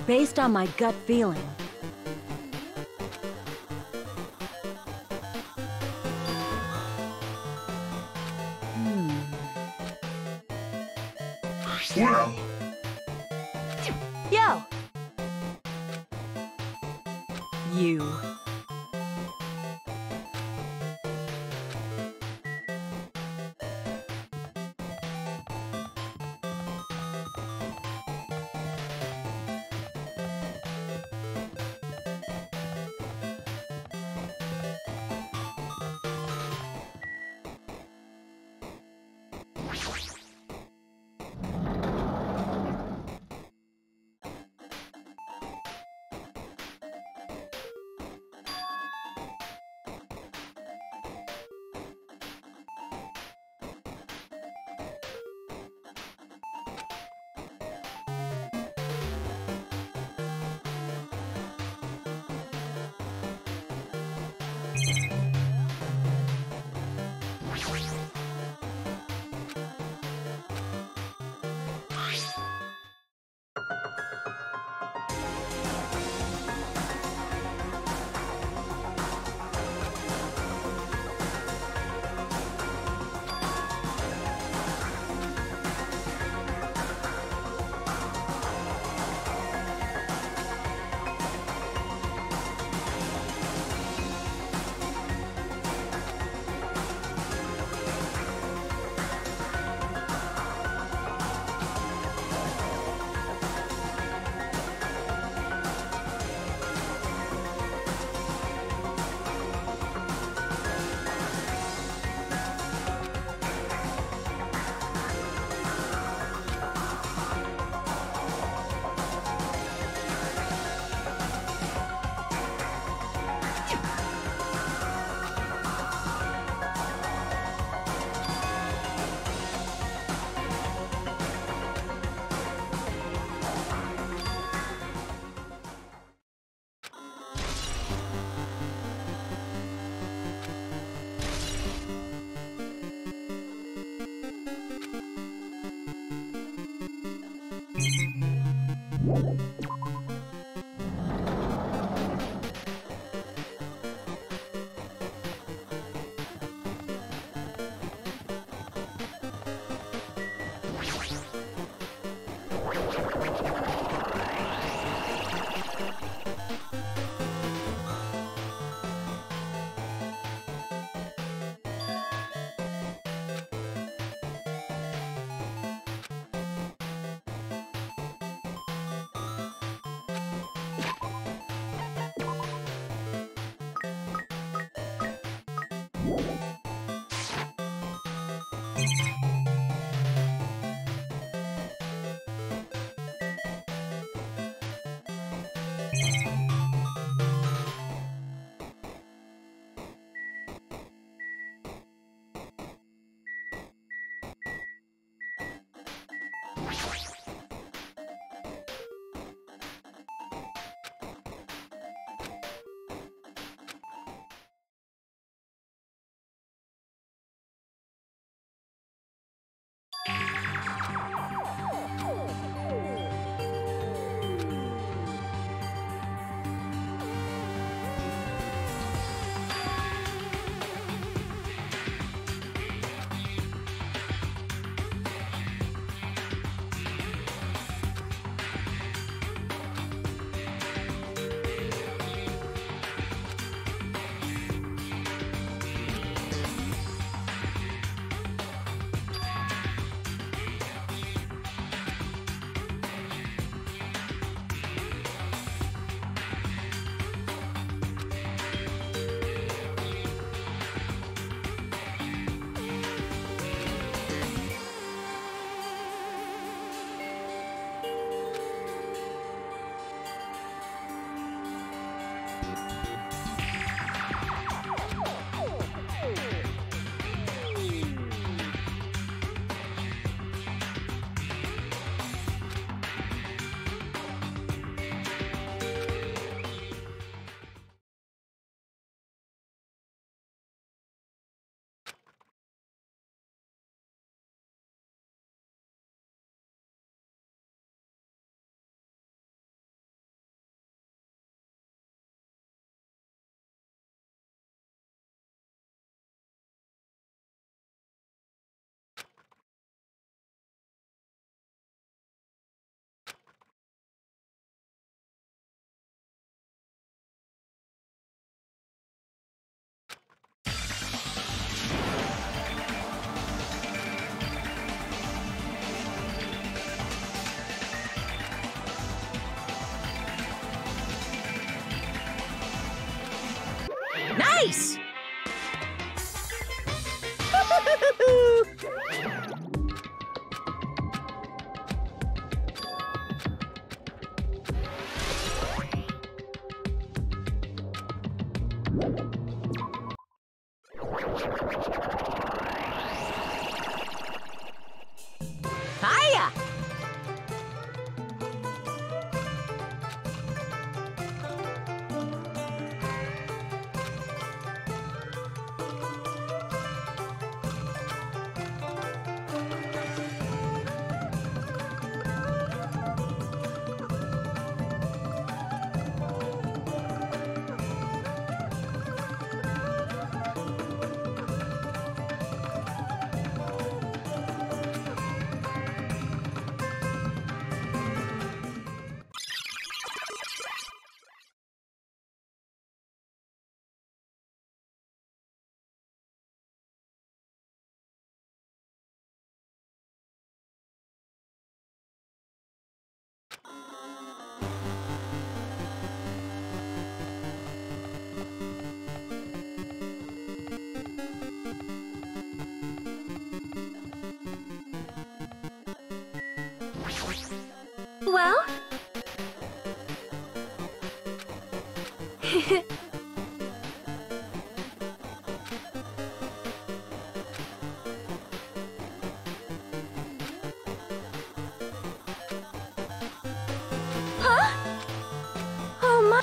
Based on my gut feeling. Well. Yo! You. Nice! Hiya! Well? Huh? Oh my...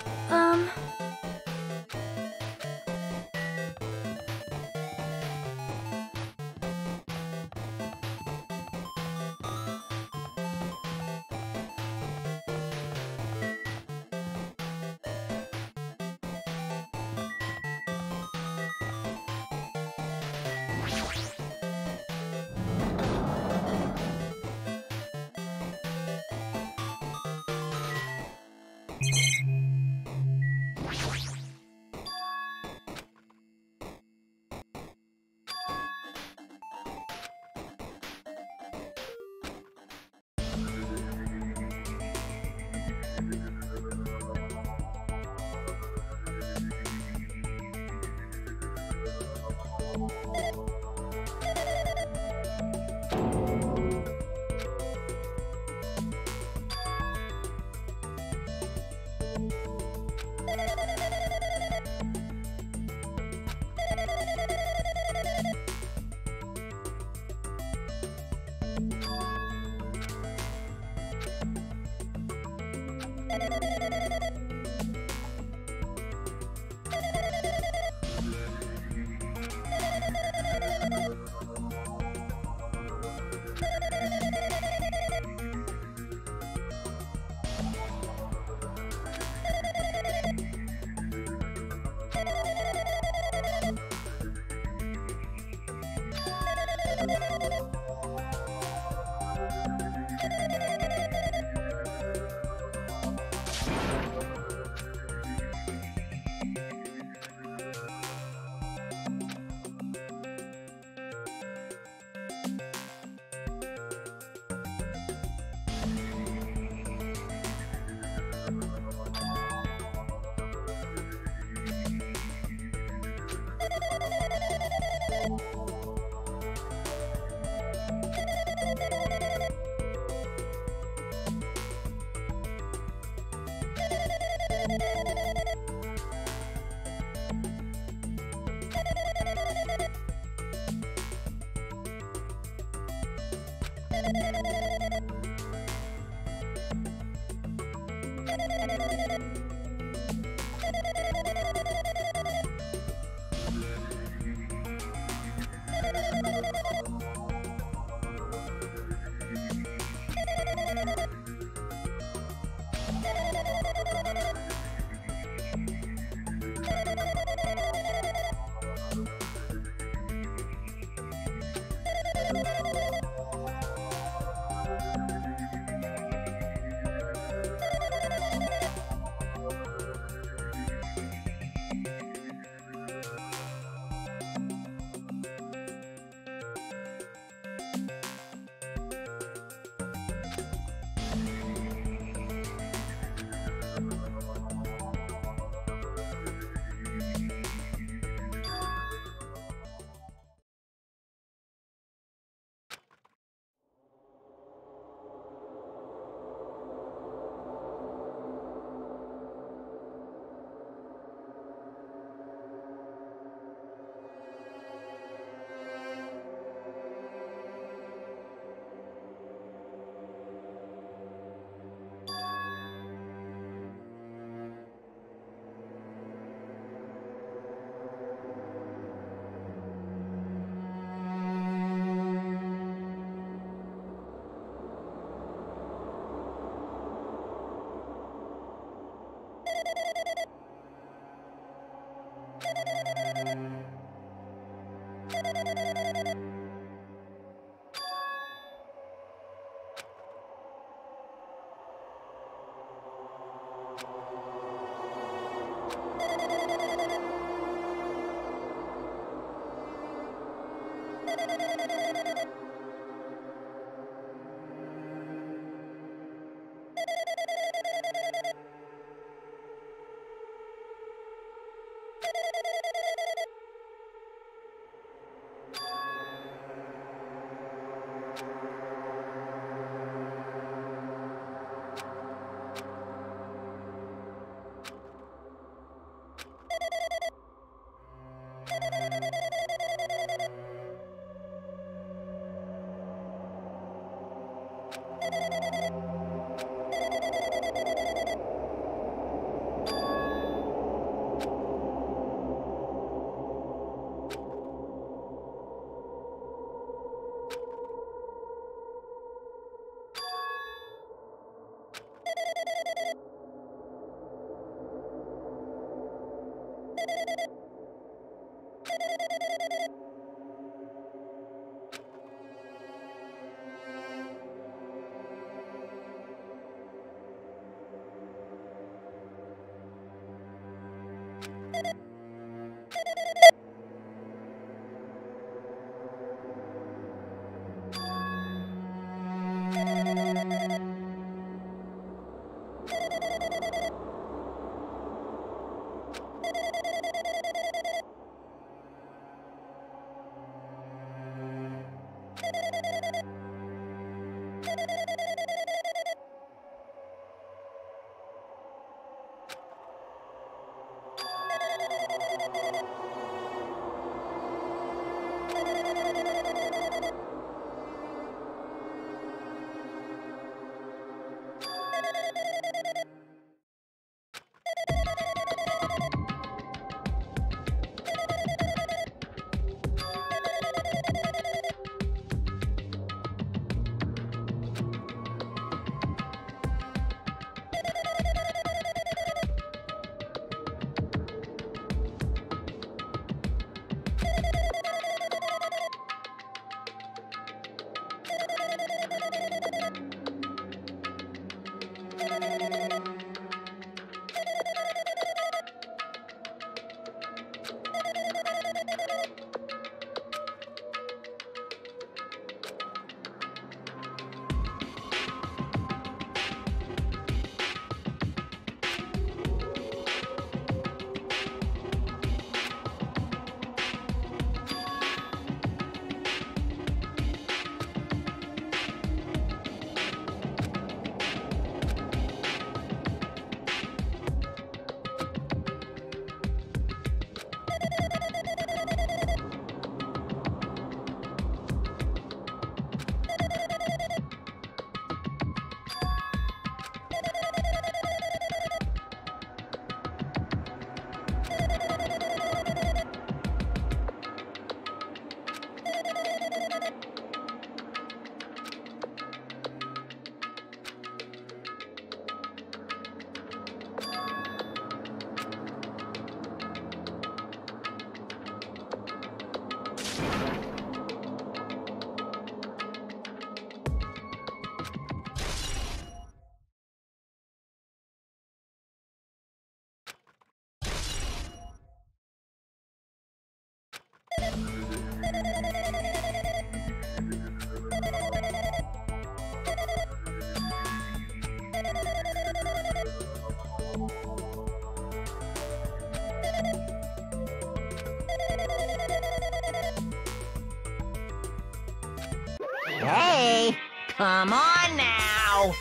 Hey, come on now!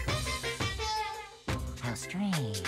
How strange.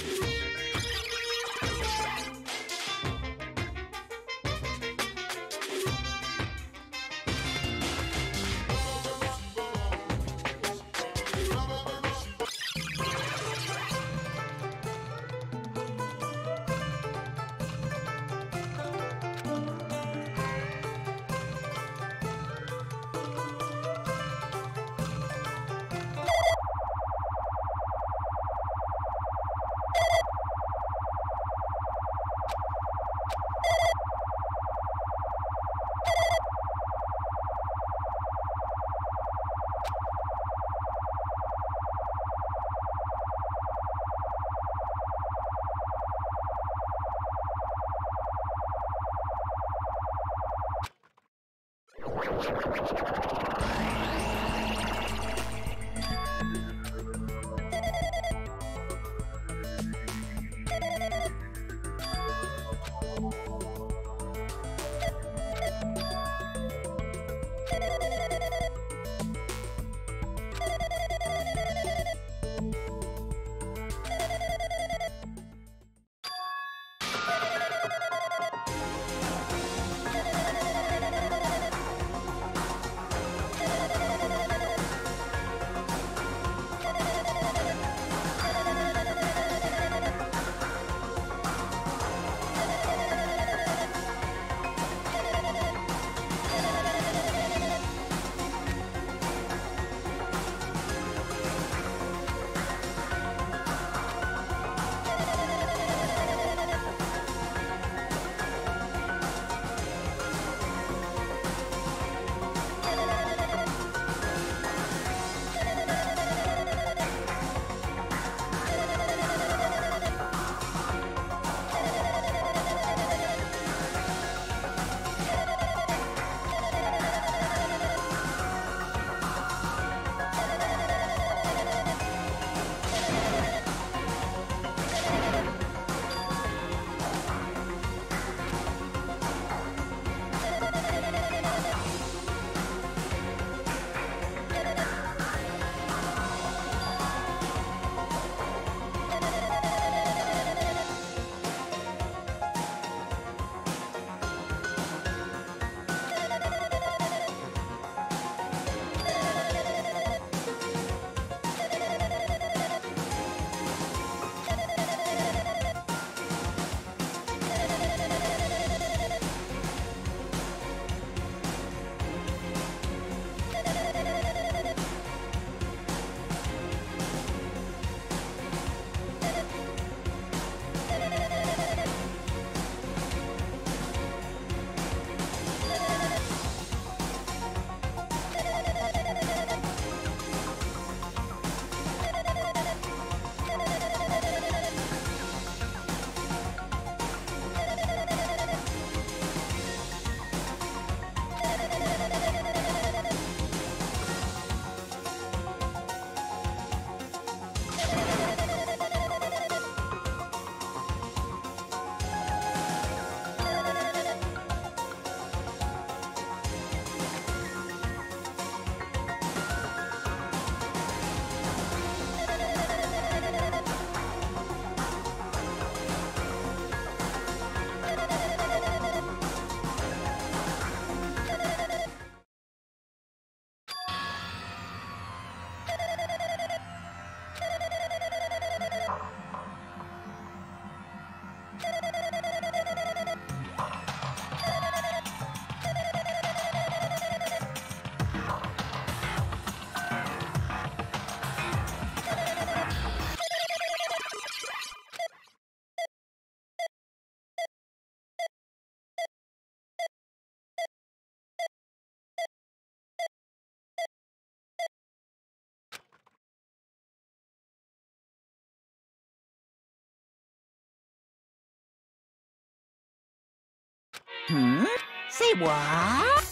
Hmm? Say what?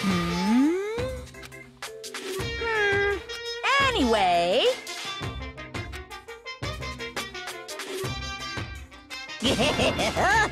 Hmm? Anyway. Yeah.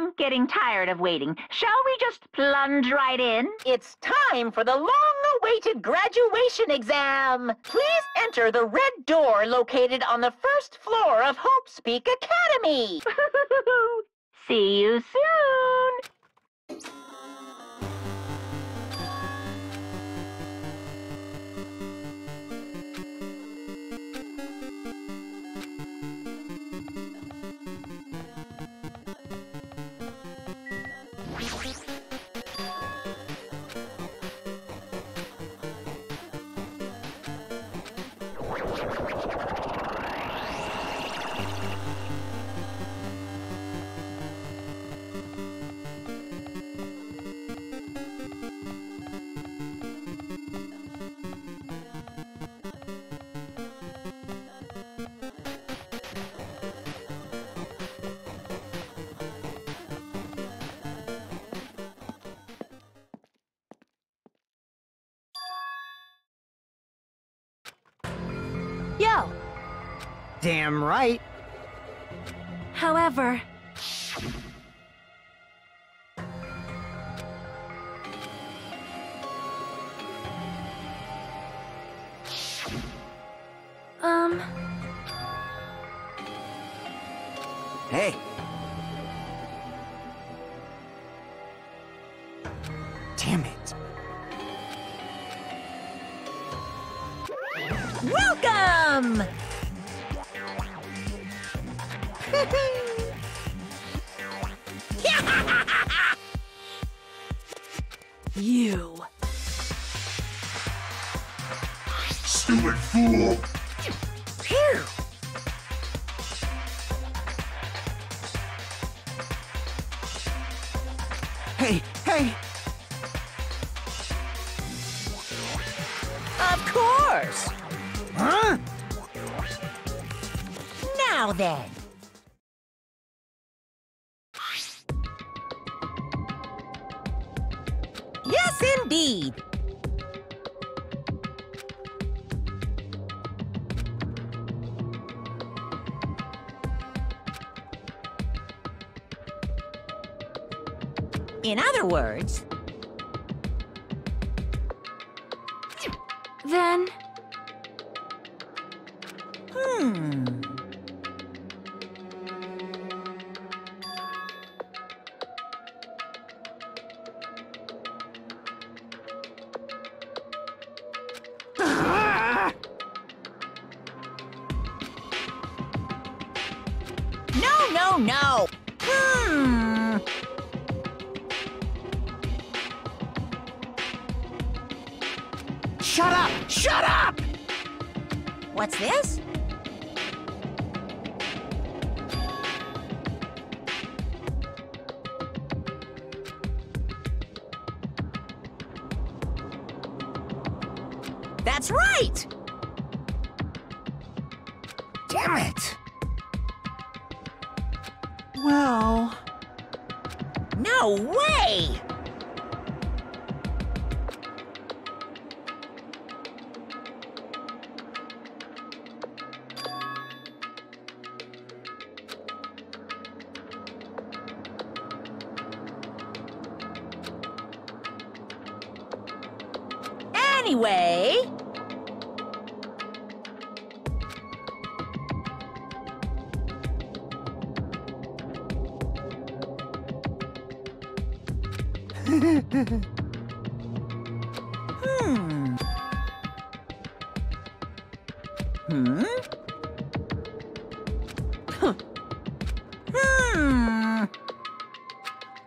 I'm getting tired of waiting. Shall we just plunge right in? It's time for the long-awaited graduation exam. Please enter the red door located on the first floor of Hope's Peak Academy. See you soon. Yo! Damn right. However, Hey. Damn it. Welcome! You! Stupid fool! Phew! Hey, hey. Of course! Huh? Now then. Yes, indeed. In other words, then No. Shut up! Shut up! What's this? That's right! Damn it! Well... No way! Anyway...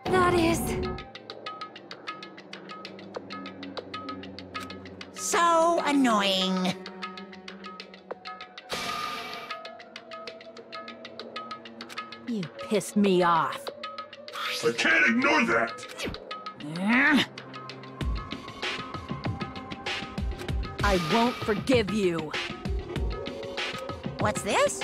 that is So annoying. You pissed me off. I can't ignore that! I won't forgive you. What's this?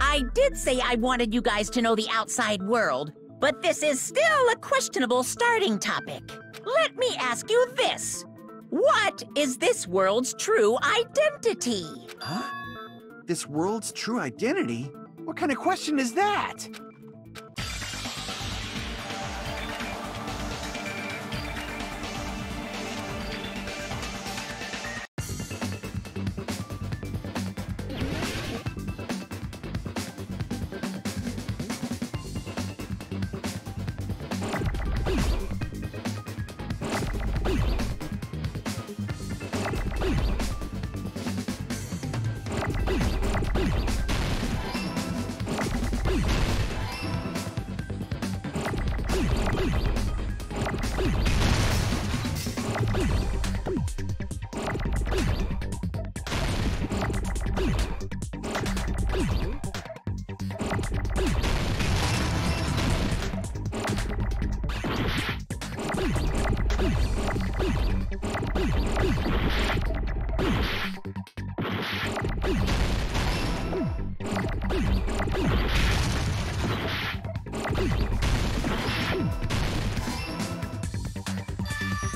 I did say I wanted you guys to know the outside world, but this is still a questionable starting topic. Let me ask you this. What is this world's true identity? Huh? This world's true identity? What kind of question is that?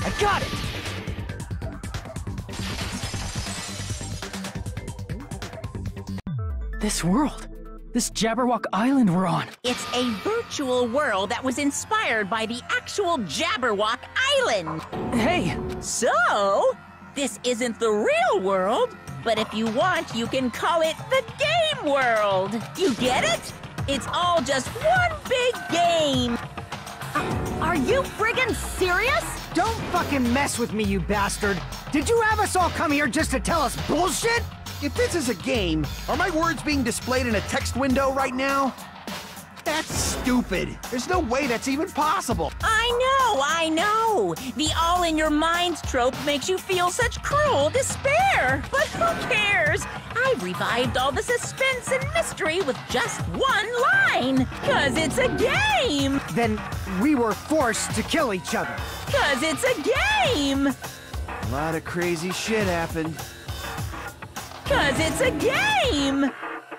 I got it! This world. This Jabberwock Island we're on. It's a virtual world that was inspired by the actual Jabberwock Island. Hey! So, this isn't the real world, but if you want, you can call it the game world. You get it? It's all just one big game. Are you friggin' serious? Don't fucking mess with me, you bastard! Did you have us all come here just to tell us bullshit? If this is a game, are my words being displayed in a text window right now? That's stupid. There's no way that's even possible. I know. The all-in-your-minds trope makes you feel such cruel despair. But who cares? I revived all the suspense and mystery with just one line. 'Cause it's a game. Then we were forced to kill each other. 'Cause it's a game. A lot of crazy shit happened. 'Cause it's a game.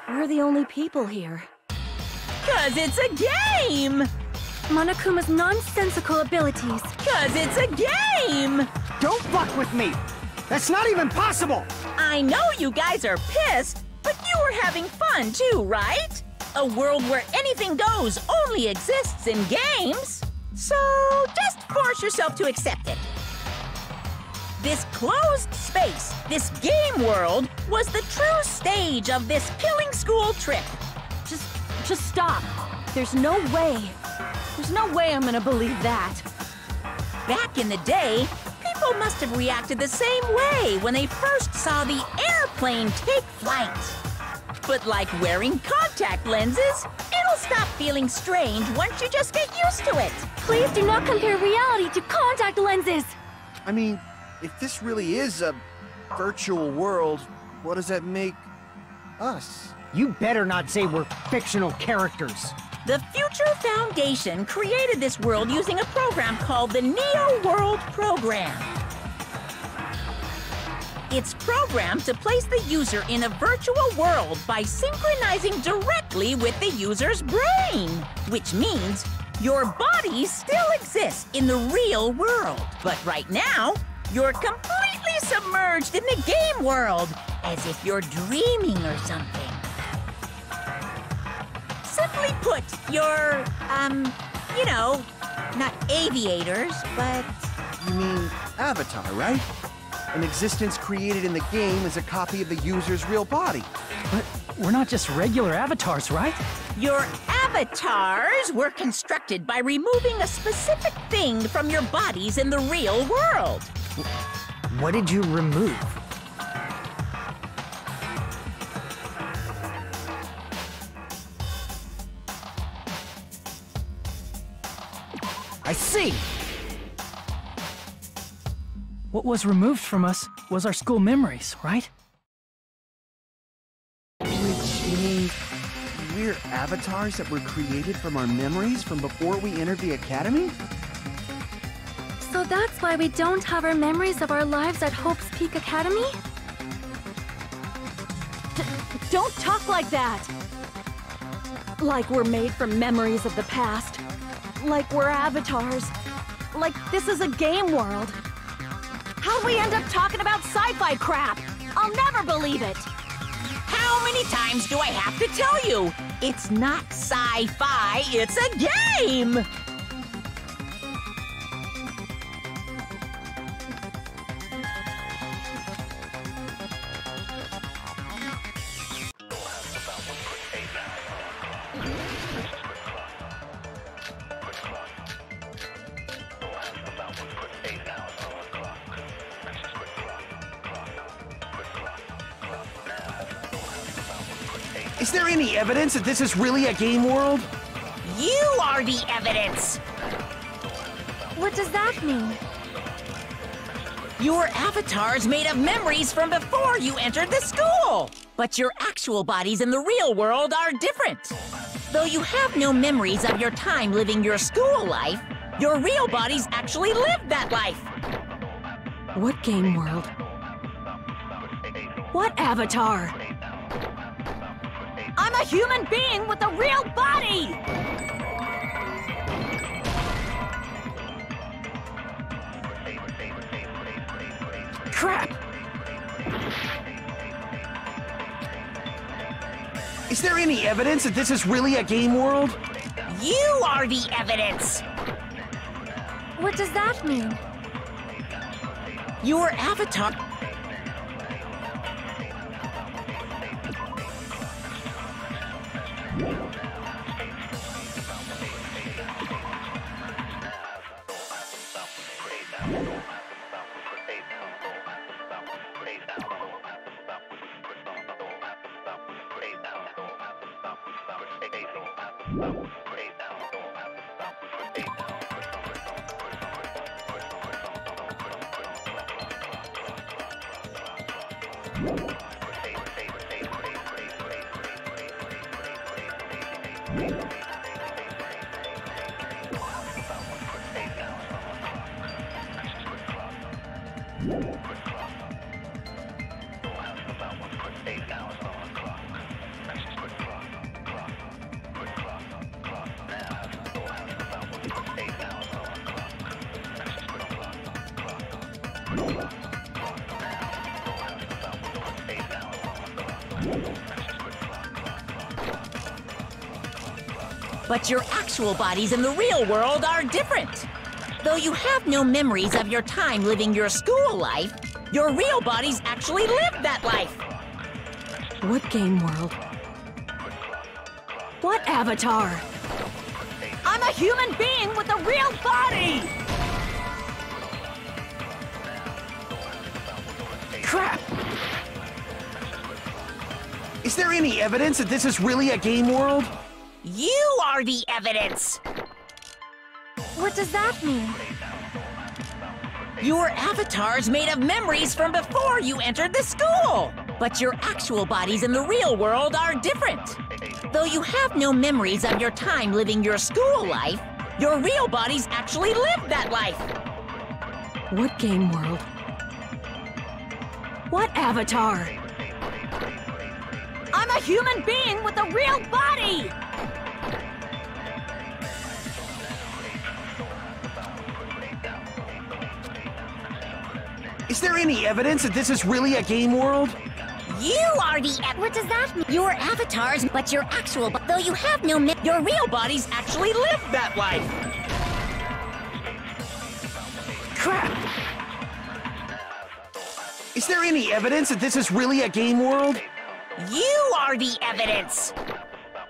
We're the only people here. 'Cause it's a game. Monokuma's nonsensical abilities. 'Cause it's a game. Don't fuck with me! That's not even possible! I know you guys are pissed, but you were having fun too, right? A world where anything goes only exists in games. So just force yourself to accept it. This closed space, this game world, was the true stage of this killing school trip. Just stop. There's no way. There's no way I'm gonna believe that. Back in the day, people must have reacted the same way when they first saw the airplane take flight. But like wearing contact lenses, it'll stop feeling strange once you just get used to it. Please do not compare reality to contact lenses! I mean, if this really is a virtual world, what does that make us? You better not say we're fictional characters. The Future Foundation created this world using a program called the Neo World Program. It's programmed to place the user in a virtual world by synchronizing directly with the user's brain, which means Your bodies still exist in the real world, but right now, you're completely submerged in the game world, as if you're dreaming or something. Simply put, you're, you know, not aviators, but... You mean Avatar, right? An existence created in the game is a copy of the user's real body. But we're not just regular avatars, right? Your avatars were constructed by removing a specific thing from your bodies in the real world. What did you remove? I see! What was removed from us was our school memories, right? Which means we're avatars that were created from our memories from before we entered the academy? So that's why we don't have our memories of our lives at Hope's Peak Academy? Don't talk like that! Like we're made from memories of the past. Like we're avatars. Like this is a game world. How'd we end up talking about sci-fi crap? I'll never believe it! How many times do I have to tell you? It's not sci-fi, it's a game! Is there any evidence that this is really a game world? You are the evidence! What does that mean? Your avatar's made of memories from before you entered the school! But your actual bodies in the real world are different. Though you have no memories of your time living your school life, your real bodies actually lived that life. What game world? What avatar? I'm a human being with a real body! Crap! Is there any evidence that this is really a game world? You are the evidence! What does that mean? Your avatar... But your actual bodies in the real world are different. Though you have no memories of your time living your school life, your real bodies actually lived that life. What game world? What avatar? I'm a human being with a real body! Crap! Is there any evidence that this is really a game world? You are the evidence! What does that mean? Your avatar's made of memories from before you entered the school! But your actual bodies in the real world are different. Though you have no memories of your time living your school life, your real bodies actually lived that life. What game world? What avatar? I'm a human being with a real body! Is there any evidence that this is really a game world? You are the... What does that mean? You're avatars, but your actual... Though you have no... Your real bodies actually live that life. Crap! Is there any evidence that this is really a game world? You are the evidence.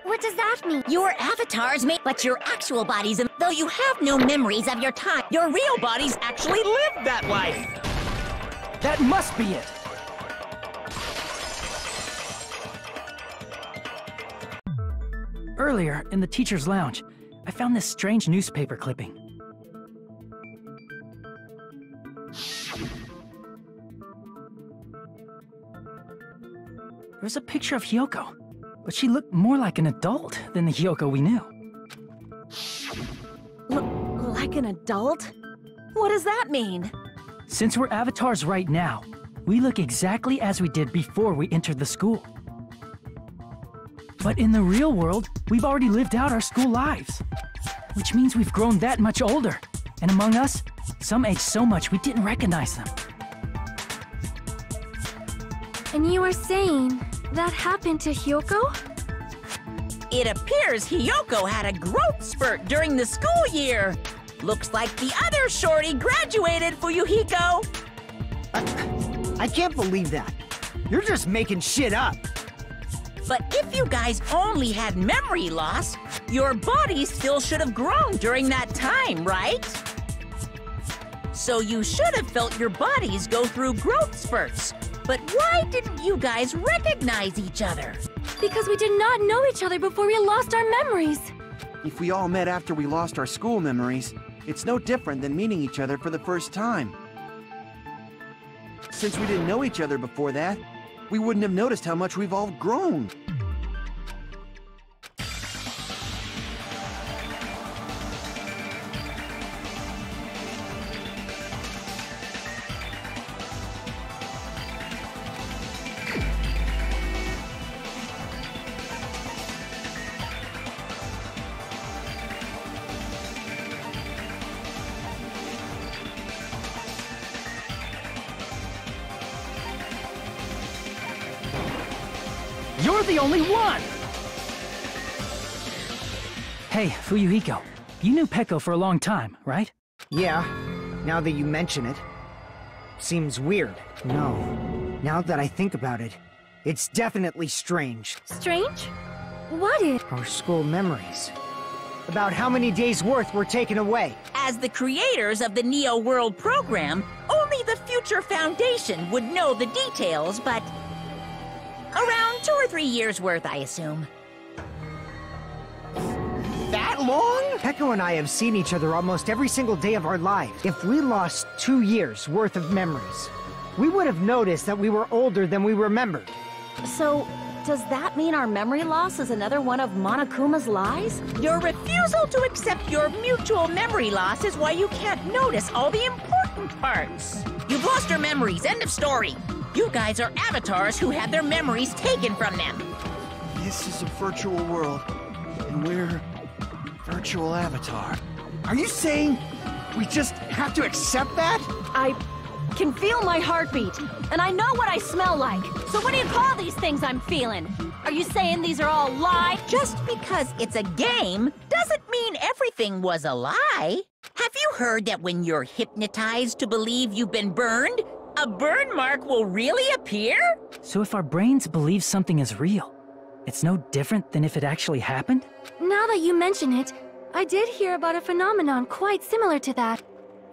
What does that mean? Your avatars but your actual bodies, though you have no memories of your time, your real bodies actually live that life. That must be it! Earlier, in the teacher's lounge, I found this strange newspaper clipping. There was a picture of Hyoko, but she looked more like an adult than the Hyoko we knew. Like an adult? What does that mean? Since we're avatars right now, we look exactly as we did before we entered the school. But in the real world, we've already lived out our school lives. Which means we've grown that much older. And among us, some aged so much we didn't recognize them. And you are saying that happened to Hyoko? It appears Hyoko had a growth spurt during the school year. Looks like the other shorty graduated, Fuyuhiko. I can't believe that. You're just making shit up. But if you guys only had memory loss, your bodies still should have grown during that time, right? So you should have felt your bodies go through growth spurts. But why didn't you guys recognize each other? Because we did not know each other before we lost our memories. If we all met after we lost our school memories, it's no different than meeting each other for the first time. Since we didn't know each other before that, we wouldn't have noticed how much we've all grown. You're the only one! Hey, Fuyuhiko, you knew Peko for a long time, right? Yeah, now that you mention it. Seems weird. No, now that I think about it, it's definitely strange. Strange? What is? Our school memories. About how many days' worth were taken away. As the creators of the Neo World program, only the Future Foundation would know the details, but... around 2 or 3 years worth, I assume. That long? Peko and I have seen each other almost every single day of our lives. If we lost 2 years worth of memories, we would have noticed that we were older than we remembered. So, does that mean our memory loss is another one of Monokuma's lies? Your refusal to accept your mutual memory loss is why you can't notice all the important parts. You've lost your memories, end of story. You guys are avatars who had their memories taken from them. This is a virtual world, and we're virtual avatar. Are you saying we just have to accept that? I can feel my heartbeat, and I know what I smell like. So what do you call these things I'm feeling? Are you saying these are all lies? Just because it's a game doesn't mean everything was a lie. Have you heard that when you're hypnotized to believe you've been burned, a burn mark will really appear? So if our brains believe something is real, it's no different than if it actually happened? Now that you mention it, I did hear about a phenomenon quite similar to that.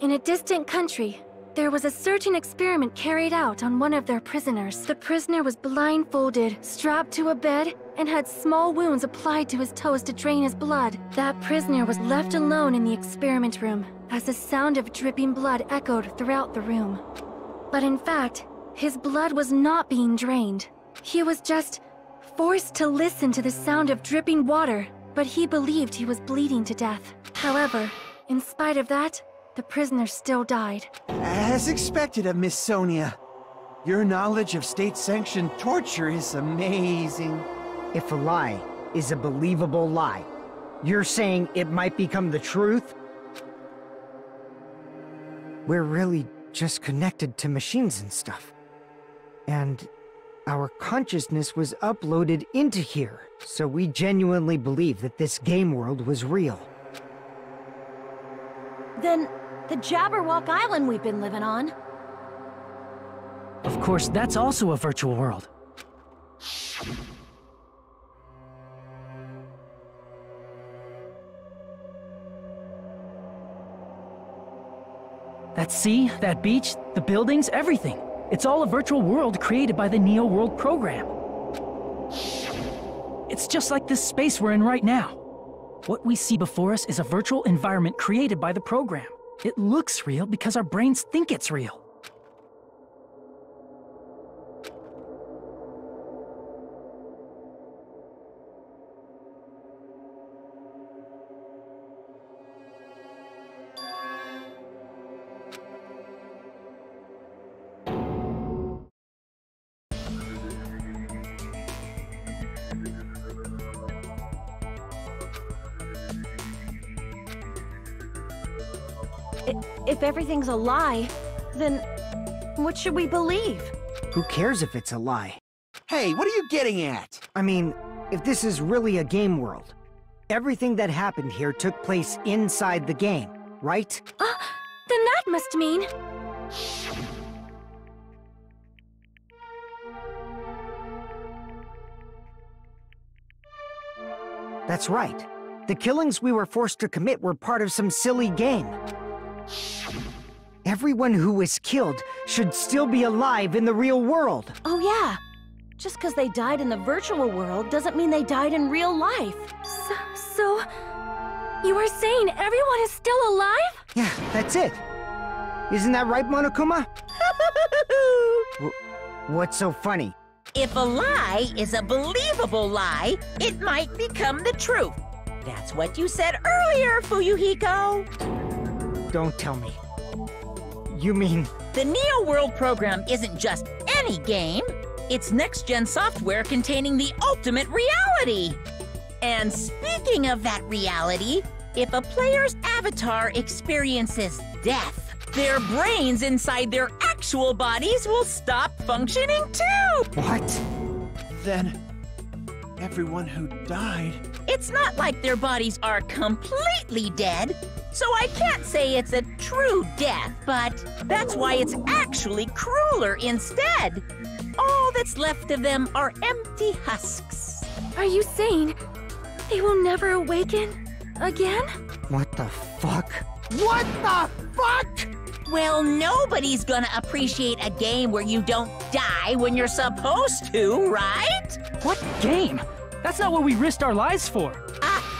In a distant country, there was a certain experiment carried out on one of their prisoners. The prisoner was blindfolded, strapped to a bed, and had small wounds applied to his toes to drain his blood. That prisoner was left alone in the experiment room, as the sound of dripping blood echoed throughout the room. But in fact, his blood was not being drained. He was just forced to listen to the sound of dripping water, but he believed he was bleeding to death. However, in spite of that, the prisoner still died. As expected of Miss Sonia. Your knowledge of state-sanctioned torture is amazing. If a lie is a believable lie, you're saying it might become the truth? We're really just connected to machines and stuff. And our consciousness was uploaded into here, so we genuinely believe that this game world was real. Then, the Jabberwock Island we've been living on. Of course, that's also a virtual world. That sea, that beach, the buildings, everything. It's all a virtual world created by the Neo World program. It's just like this space we're in right now. What we see before us is a virtual environment created by the program. It looks real because our brains think it's real. If everything's a lie, then what should we believe? Who cares if it's a lie? Hey, what are you getting at? I mean, if this is really a game world, everything that happened here took place inside the game, right? Then that must mean... That's right. The killings we were forced to commit were part of some silly game. Everyone who was killed should still be alive in the real world. Oh yeah. Just because they died in the virtual world doesn't mean they died in real life. So... You are saying everyone is still alive? Yeah, that's it. Isn't that right, Monokuma? What's so funny? If a lie is a believable lie, it might become the truth. That's what you said earlier, Fuyuhiko. Don't tell me. You mean... The Neo World program isn't just any game. It's next-gen software containing the ultimate reality. And speaking of that reality, if a player's avatar experiences death, their brains inside their actual bodies will stop functioning too! What? Then, everyone who died... It's not like their bodies are completely dead, so I can't say it's a true death, but that's why it's actually crueler instead. All that's left of them are empty husks. Are you saying they will never awaken again? What the fuck? What the fuck?! Well, nobody's gonna appreciate a game where you don't die when you're supposed to, right? What game? That's not what we risked our lives for.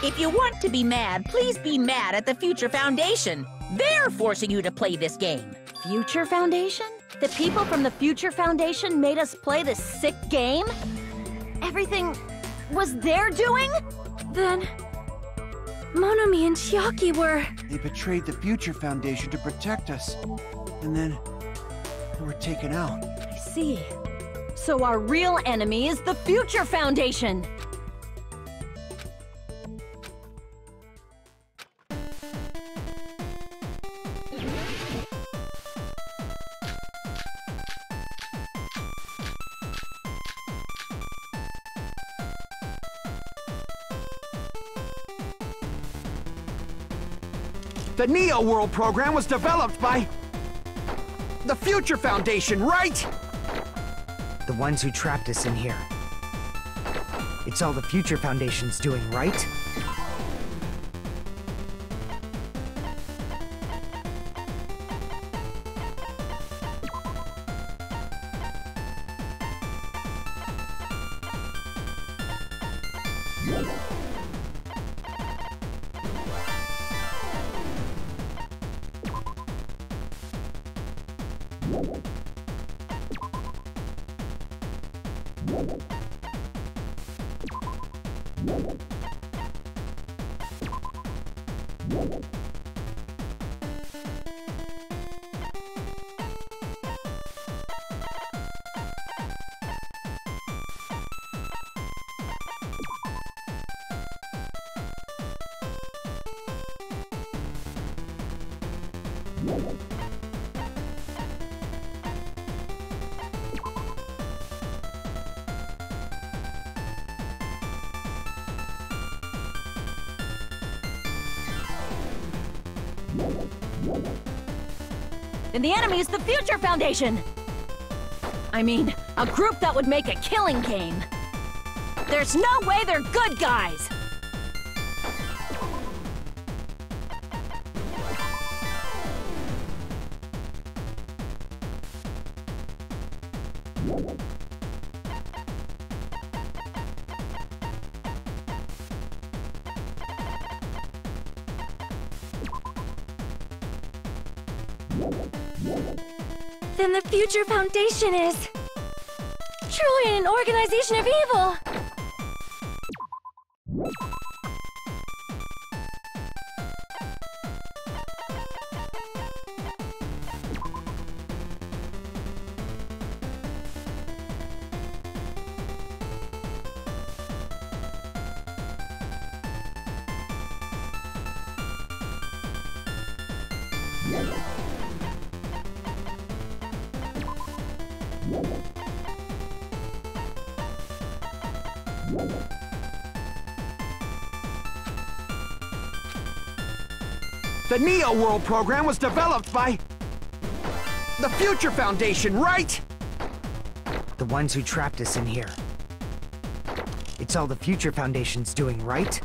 If you want to be mad, please be mad at the Future Foundation. They're forcing you to play this game. Future Foundation? The people from the Future Foundation made us play this sick game? Everything was their doing? Then... Monomi and Chiaki were... They betrayed the Future Foundation to protect us. And then... we were taken out. I see. So our real enemy is the Future Foundation! The Neo World program was developed by... the Future Foundation, right? The ones who trapped us in here. It's all the Future Foundation's doing, right? Then the enemy's the Future Foundation! I mean, a group that would make a killing game. There's no way they're good guys! Then the Future Foundation is truly an organization of evil! The Neo World program was developed by the Future Foundation, right? The ones who trapped us in here. It's all the Future Foundation's doing, right?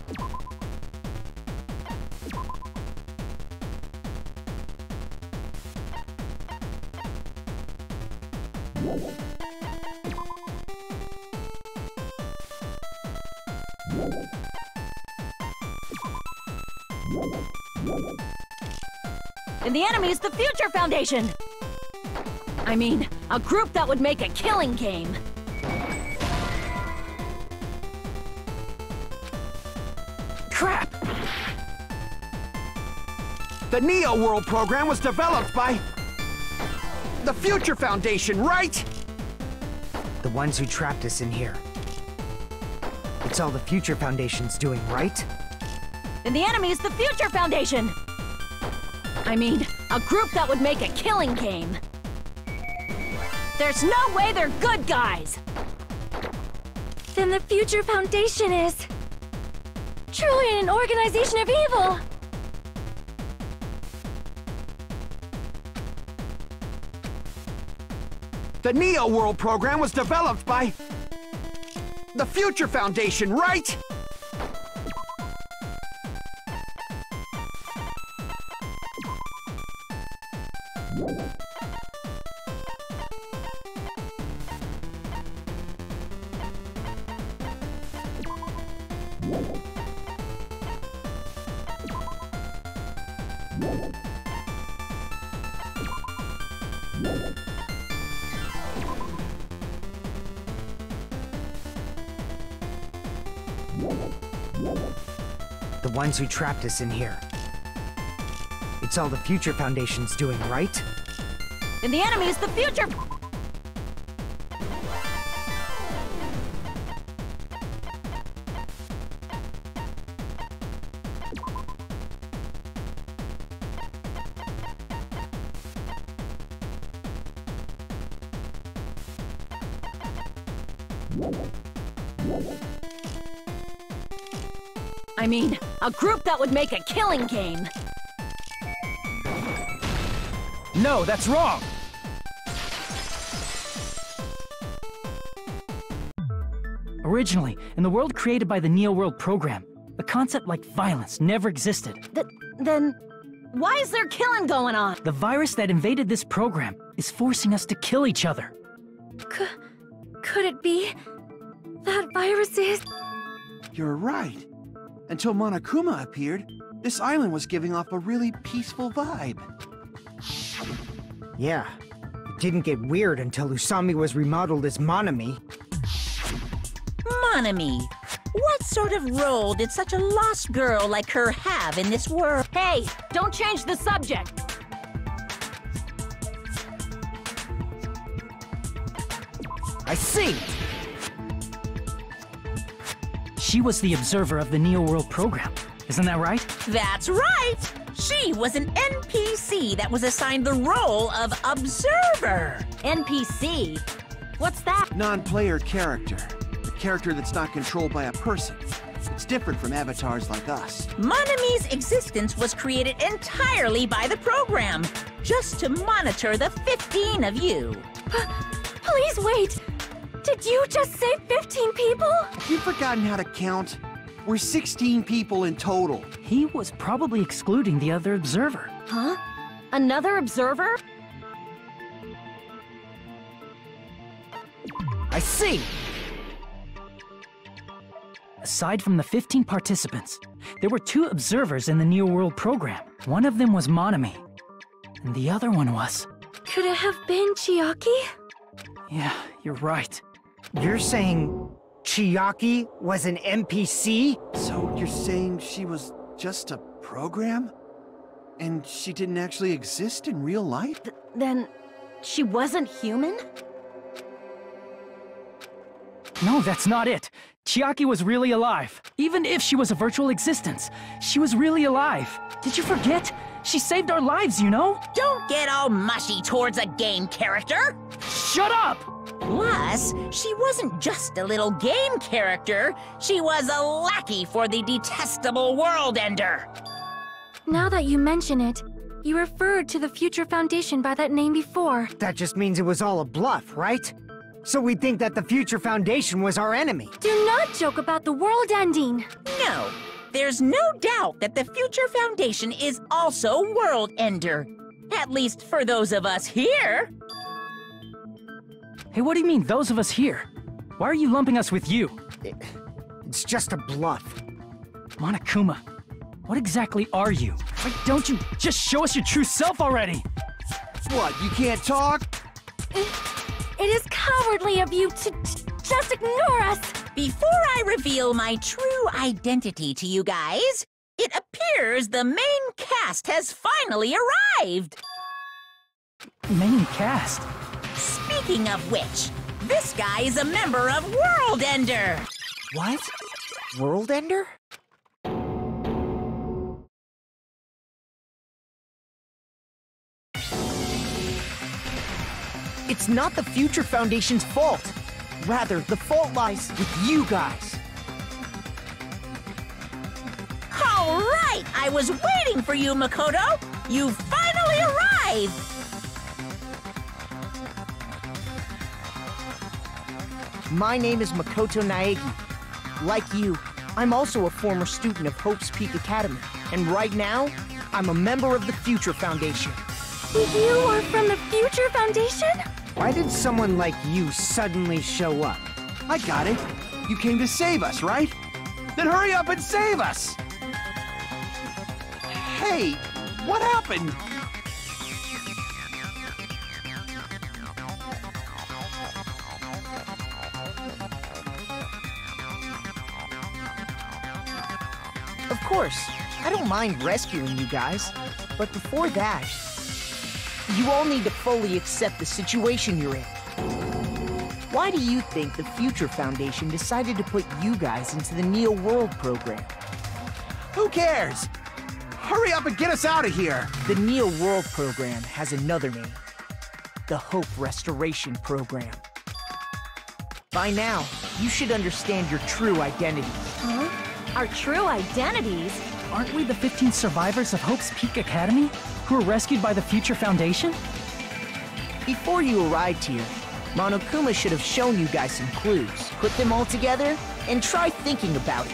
And the enemy's the Future Foundation! I mean, a group that would make a killing game. Crap! The Neo World program was developed by the Future Foundation, right? The ones who trapped us in here. It's all the Future Foundation's doing, right? And the enemy's the Future Foundation! I mean, a group that would make a killing game. There's no way they're good guys! Then the Future Foundation is truly an organization of evil! The Neo World program was developed by the Future Foundation, right? The ones who trapped us in here. It's all the Future Foundation's doing, right? And the enemy's the Future... I mean, a group that would make a killing game. No, that's wrong! Originally, in the world created by the Neo World program, a concept like violence never existed. Then, why is there killing going on? The virus that invaded this program is forcing us to kill each other. Could it be that virus is... You're right. Until Monokuma appeared, this island was giving off a really peaceful vibe. Yeah. It didn't get weird until Usami was remodeled as Monami. Monami, what sort of role did such a lost girl like her have in this world? Hey, don't change the subject! I see! She was the observer of the Neo World program. Isn't that right? That's right! She was an NPC that was assigned the role of observer. NPC? What's that? Non-player character. A character that's not controlled by a person. It's different from avatars like us. Monami's existence was created entirely by the program, just to monitor the 15 of you. Please wait! Did you just say 15 people? You've forgotten how to count. We're 16 people in total. He was probably excluding the other observer. Huh? Another observer? I see. Aside from the 15 participants, there were 2 observers in the Neo World program. One of them was Monami, and the other one was... Could it have been Chiaki? Yeah, you're right. You're saying Chiaki was an NPC? So you're saying she was just a program? And she didn't actually exist in real life? Then she wasn't human? No, that's not it. Chiaki was really alive. Even if she was a virtual existence, she was really alive. Did you forget? She saved our lives, you know? Don't get all mushy towards a game character! Shut up! Plus, she wasn't just a little game character, she was a lackey for the detestable World Ender. Now that you mention it, you referred to the Future Foundation by that name before. That just means it was all a bluff, right? So we think that the Future Foundation was our enemy. Do not joke about the world ending! No, there's no doubt that the Future Foundation is also World Ender. At least for those of us here. Hey, what do you mean, those of us here? Why are you lumping us with you? It's just a bluff. Monokuma, what exactly are you? Why don't you just show us your true self already? What, you can't talk? It is cowardly of you to just ignore us! Before I reveal my true identity to you guys, it appears the main cast has finally arrived! Main cast? Speaking of which, this guy is a member of World Ender! What? World Ender? It's not the Future Foundation's fault. Rather, the fault lies with you guys. All right! I was waiting for you, Makoto! You finally arrived! My name is Makoto Naegi. Like you, I'm also a former student of Hope's Peak Academy. And right now, I'm a member of the Future Foundation. You are from the Future Foundation? Why did someone like you suddenly show up? I got it. You came to save us, right? Then hurry up and save us! Hey, what happened? Of course, I don't mind rescuing you guys. But before that, you all need to fully accept the situation you're in. Why do you think the Future Foundation decided to put you guys into the Neo World program? Who cares? Hurry up and get us out of here! The Neo World program has another name. The Hope Restoration Program. By now, you should understand your true identity. Huh? Our true identities? Aren't we the 15 survivors of Hope's Peak Academy who were rescued by the Future Foundation? Before you arrived here, Monokuma should have shown you guys some clues. Put them all together and try thinking about it.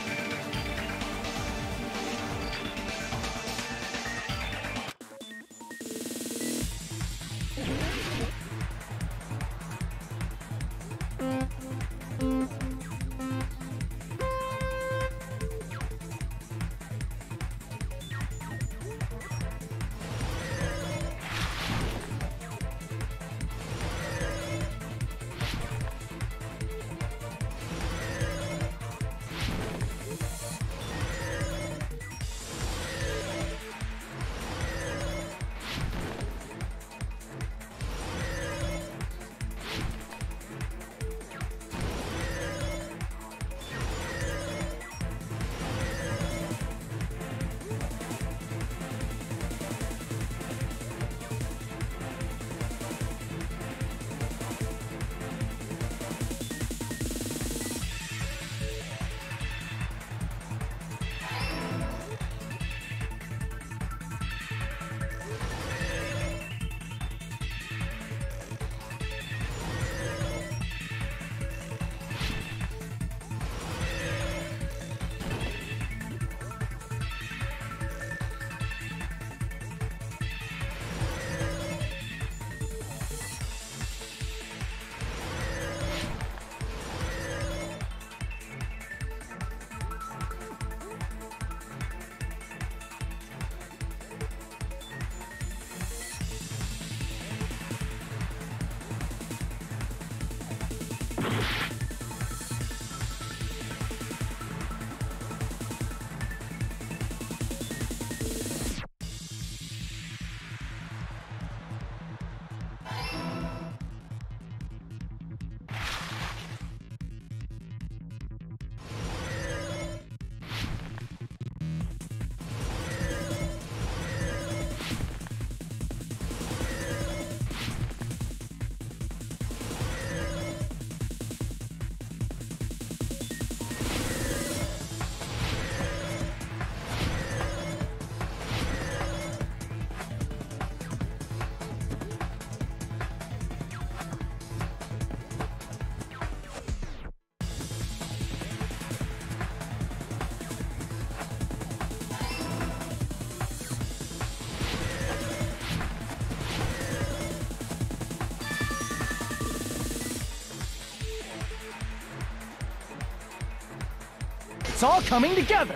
it's all coming together.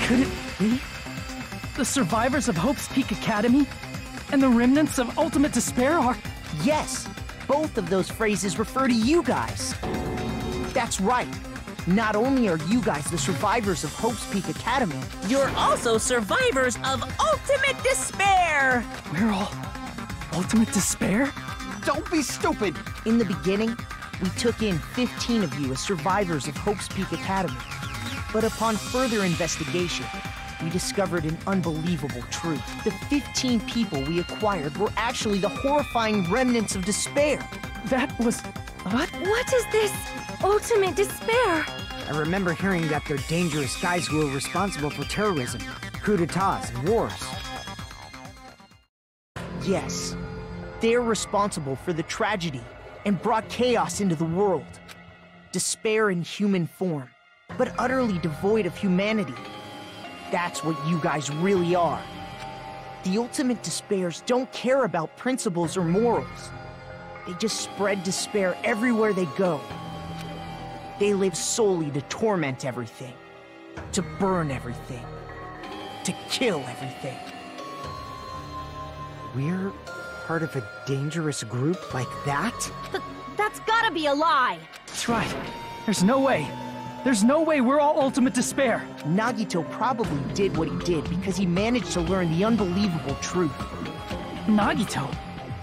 Could it be the survivors of Hope's Peak Academy and the remnants of Ultimate Despair are... Yes, both of those phrases refer to you guys. That's right. Not only are you guys the survivors of Hope's Peak Academy, You're also survivors of Ultimate Despair! We're all Ultimate Despair? don't be stupid. In the beginning, we took in 15 of you as survivors of Hope's Peak Academy. But upon further investigation, we discovered an unbelievable truth. The 15 people we acquired were actually the horrifying remnants of despair. That was... what? What is this ultimate despair? I remember hearing that they're dangerous guys who are responsible for terrorism, coups d'etats, and wars. Yes, they're responsible for the tragedy and brought chaos into the world. Despair in human form, but utterly devoid of humanity. That's what you guys really are. The ultimate despairs don't care about principles or morals. They just spread despair everywhere they go. They live solely to torment everything, to burn everything, to kill everything. We're part of a dangerous group like that? That's gotta be a lie! That's right. There's no way. There's no way we're all Ultimate Despair. Nagito probably did what he did because he managed to learn the unbelievable truth. Nagito?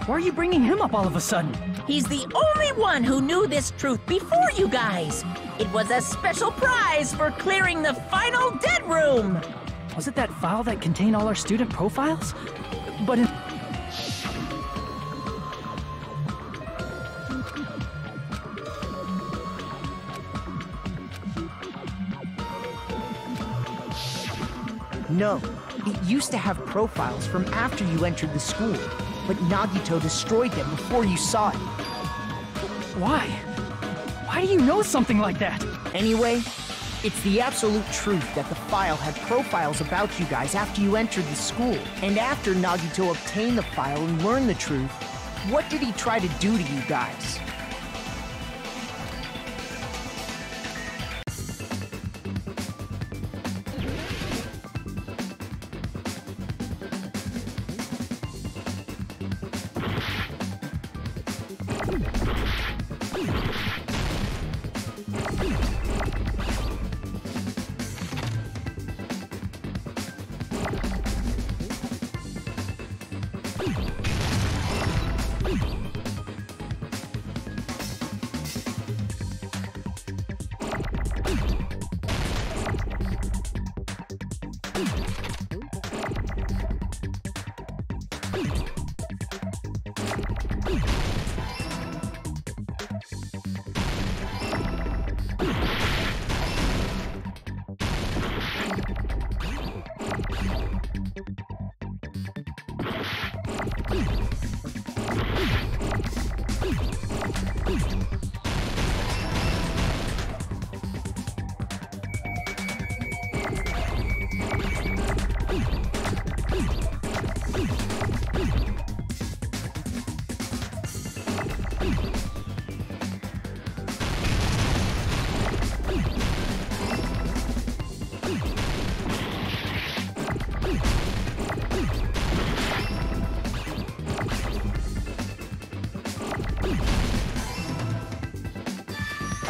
Why are you bringing him up all of a sudden? He's the only one who knew this truth before you guys. It was a special prize for clearing the final dead room. Was it that file that contained all our student profiles? But in... No, it used to have profiles from after you entered the school, but Nagito destroyed them before you saw it. Why? Why do you know something like that? Anyway, it's the absolute truth that the file had profiles about you guys after you entered the school. And after Nagito obtained the file and learned the truth, what did he try to do to you guys?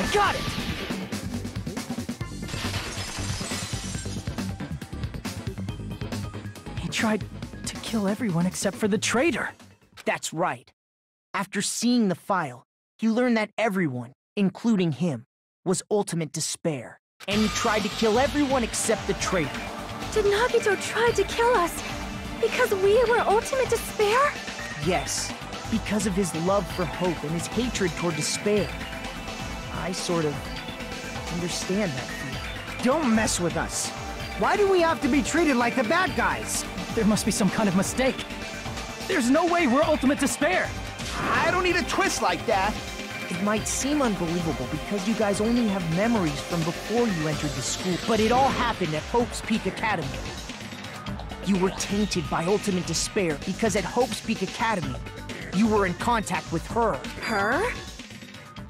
I got it! He tried to kill everyone except for the traitor. That's right. After seeing the file, he learned that everyone, including him, was ultimate despair. And he tried to kill everyone except the traitor. Did Nagito try to kill us because we were ultimate despair? Yes, because of his love for hope and his hatred toward despair. I sort of understand that feeling. Don't mess with us. Why do we have to be treated like the bad guys? There must be some kind of mistake. There's no way we're Ultimate Despair. I don't need a twist like that. It might seem unbelievable because you guys only have memories from before you entered the school, but it all happened at Hope's Peak Academy. You were tainted by ultimate despair because at Hope's Peak Academy, You were in contact with her. Her?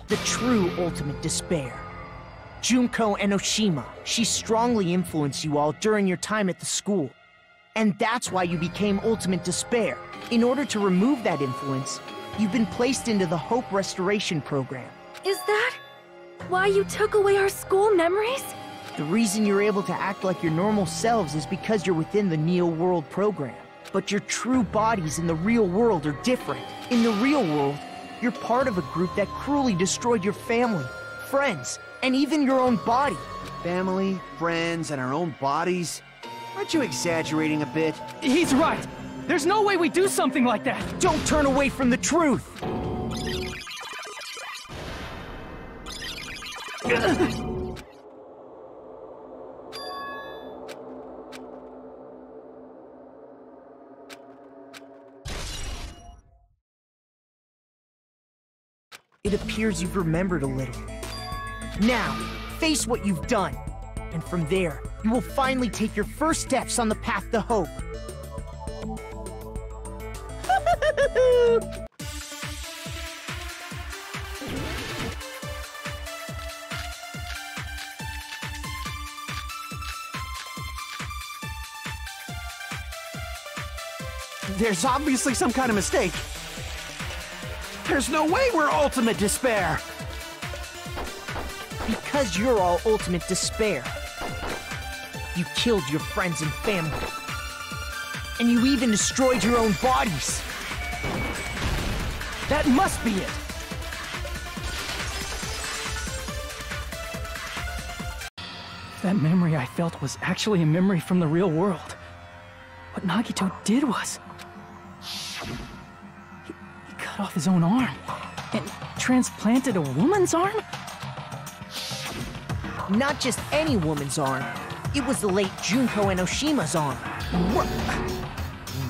The true ultimate despair. Junko Enoshima. She strongly influenced you all during your time at the school. And that's why you became ultimate despair. In order to remove that influence, you've been placed into the Hope Restoration Program. Is that why you took away our school memories? The reason you're able to act like your normal selves is because you're within the Neo World program. But your true bodies in the real world are different. In the real world, you're part of a group that cruelly destroyed your family, friends, and even your own body. Family, friends, and our own bodies? Aren't you exaggerating a bit? He's right. There's no way we do something like that. Don't turn away from the truth. It appears you've remembered a little. Now, face what you've done. And from there, you will finally take your first steps on the path to hope. There's obviously some kind of mistake. There's no way we're ultimate despair. Because you're all ultimate despair. You killed your friends and family. And you even destroyed your own bodies. That must be it. If that memory I felt was actually a memory from the real world, what Nagito did was... He cut off his own arm and transplanted a woman's arm? Not just any woman's arm. It was the late Junko Enoshima's arm.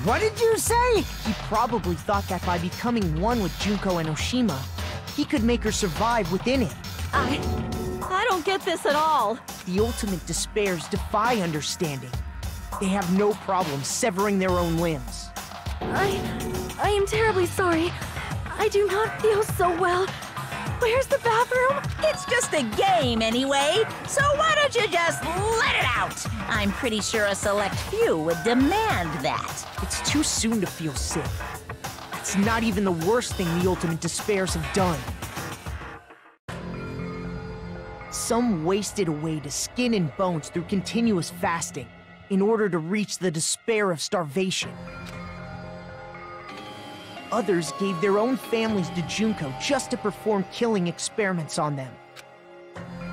What did you say? He probably thought that by becoming one with Junko Enoshima, he could make her survive within him. I don't get this at all. The ultimate despairs defy understanding. They have no problem severing their own limbs. I am terribly sorry. I do not feel so well. Where's the bathroom? It's just a game anyway, so why don't you just let it out? I'm pretty sure a select few would demand that. It's too soon to feel sick. That's not even the worst thing the ultimate despairs have done. Some wasted away to skin and bones through continuous fasting in order to reach the despair of starvation. Others gave their own families to Junko just to perform killing experiments on them.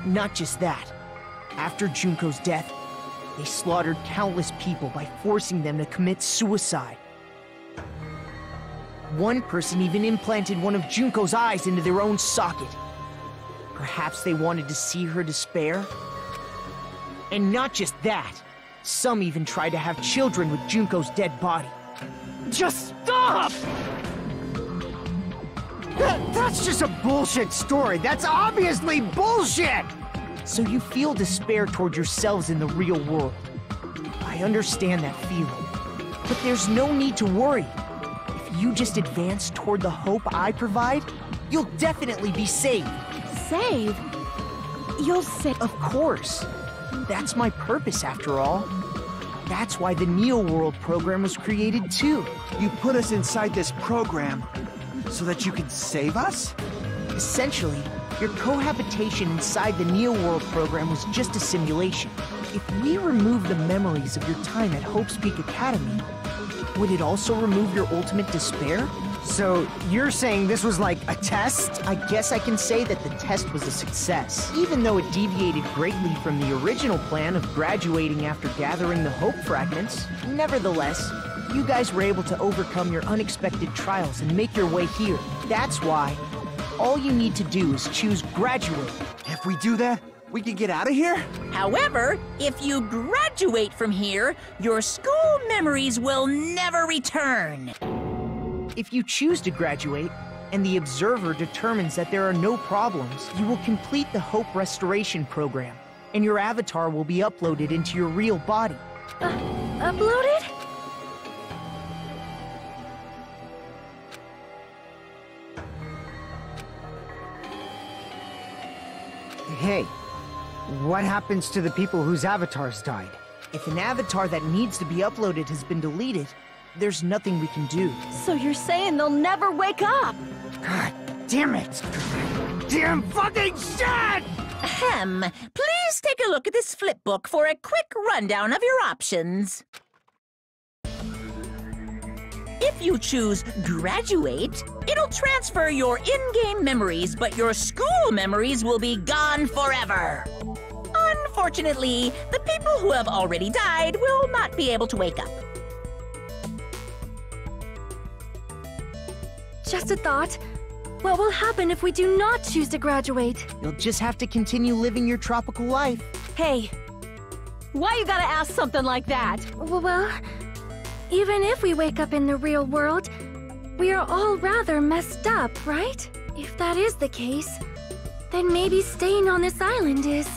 Not just that. After Junko's death, they slaughtered countless people by forcing them to commit suicide. One person even implanted one of Junko's eyes into their own socket. Perhaps they wanted to see her despair? And not just that. Some even tried to have children with Junko's dead body. Just stop! That's just a bullshit story. That's obviously bullshit! So you feel despair toward yourselves in the real world. I understand that feeling. But there's no need to worry. If you just advance toward the hope I provide, you'll definitely be saved. Save? You'll save? Of course. That's my purpose, after all. That's why the Neo World program was created, too. You put us inside this program so that you could save us? Essentially, your cohabitation inside the Neo World program was just a simulation. If we remove the memories of your time at Hope's Peak Academy, would it also remove your ultimate despair? So, you're saying this was like a test? I guess I can say that the test was a success. Even though it deviated greatly from the original plan of graduating after gathering the Hope fragments, nevertheless, you guys were able to overcome your unexpected trials and make your way here. That's why all you need to do is choose graduate. If we do that, we can get out of here? However, if you graduate from here, your school memories will never return. If you choose to graduate, and the observer determines that there are no problems, you will complete the Hope Restoration program, and your avatar will be uploaded into your real body. Uploaded? Hey, what happens to the people whose avatars died? If an avatar that needs to be uploaded has been deleted, there's nothing we can do. So you're saying they'll never wake up? God damn it! Damn fucking shit! Ahem. Please take a look at this flipbook for a quick rundown of your options. If you choose Graduate, it'll transfer your in-game memories, but your school memories will be gone forever. Unfortunately, the people who have already died will not be able to wake up. Just a thought. What will happen if we do not choose to graduate? You'll just have to continue living your tropical life. Hey, why you gotta ask something like that? Well, even if we wake up in the real world, we are all rather messed up, right? If that is the case, then maybe staying on this island is...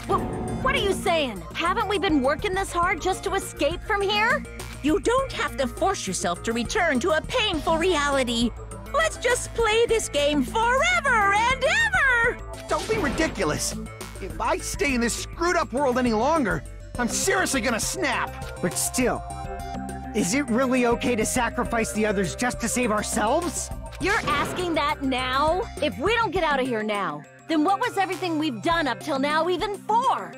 What are you saying? Haven't we been working this hard just to escape from here? You don't have to force yourself to return to a painful reality. Let's just play this game forever and ever! Don't be ridiculous. If I stay in this screwed up world any longer, I'm seriously gonna snap. But still, is it really okay to sacrifice the others just to save ourselves? You're asking that now? If we don't get out of here now, then what was everything we've done up till now even for?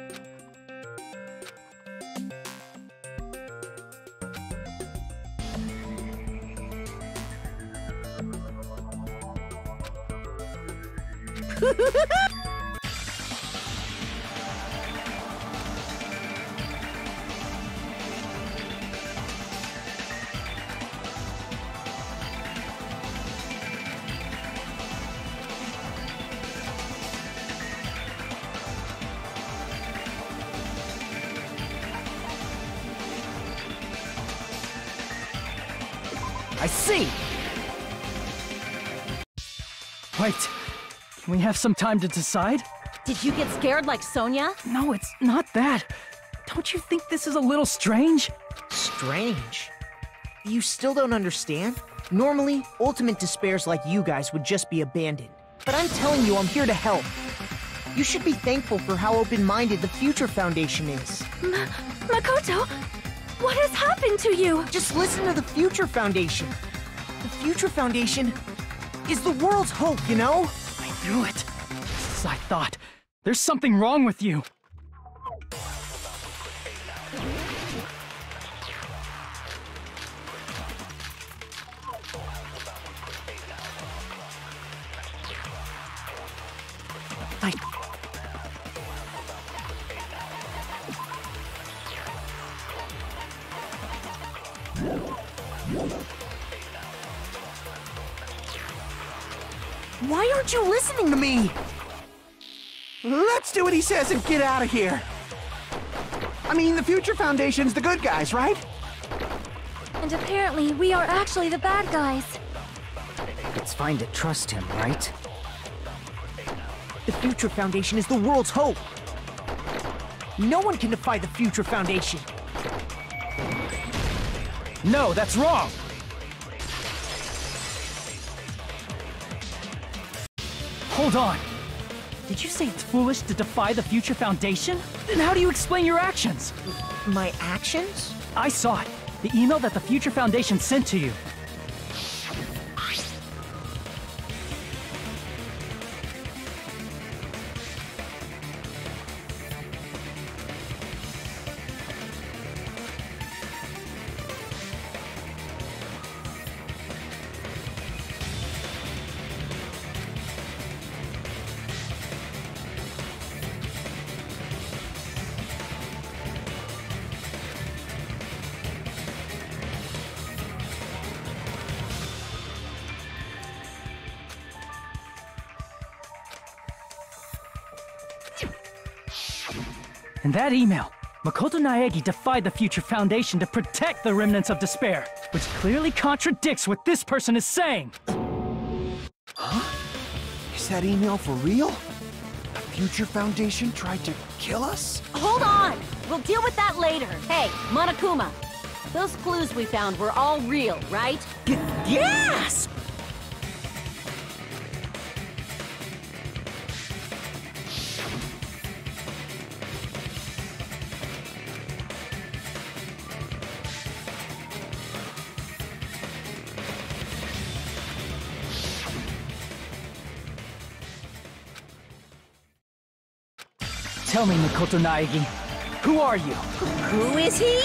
I see! Wait, can we have some time to decide? Did you get scared like Sonia? No, it's not that. Don't you think this is a little strange? Strange? You still don't understand? Normally, ultimate despairs like you guys would just be abandoned. But I'm telling you, I'm here to help. You should be thankful for how open-minded the Future Foundation is. Makoto, what has happened to you? Just listen to the Future Foundation. The Future Foundation is the world's hope, you know? I knew it. Just as I thought. There's something wrong with you. Why aren't you listening to me? Let's do what he says and get out of here. I mean, the Future Foundation's the good guys, right? And apparently, we are actually the bad guys. It's fine to trust him, right? The Future Foundation is the world's hope. No one can defy the Future Foundation. No, that's wrong! Hold on. Did you say it's foolish to defy the Future Foundation? Then how do you explain your actions? My actions? I saw it. The email that the Future Foundation sent to you. In that email, Makoto Naegi defied the Future Foundation to protect the remnants of despair, which clearly contradicts what this person is saying. Huh? Is that email for real? The Future Foundation tried to kill us? Hold on! We'll deal with that later. Hey, Monokuma, those clues we found were all real, right? Yes! Tell me, Makoto Naegi, who are you? Who is he?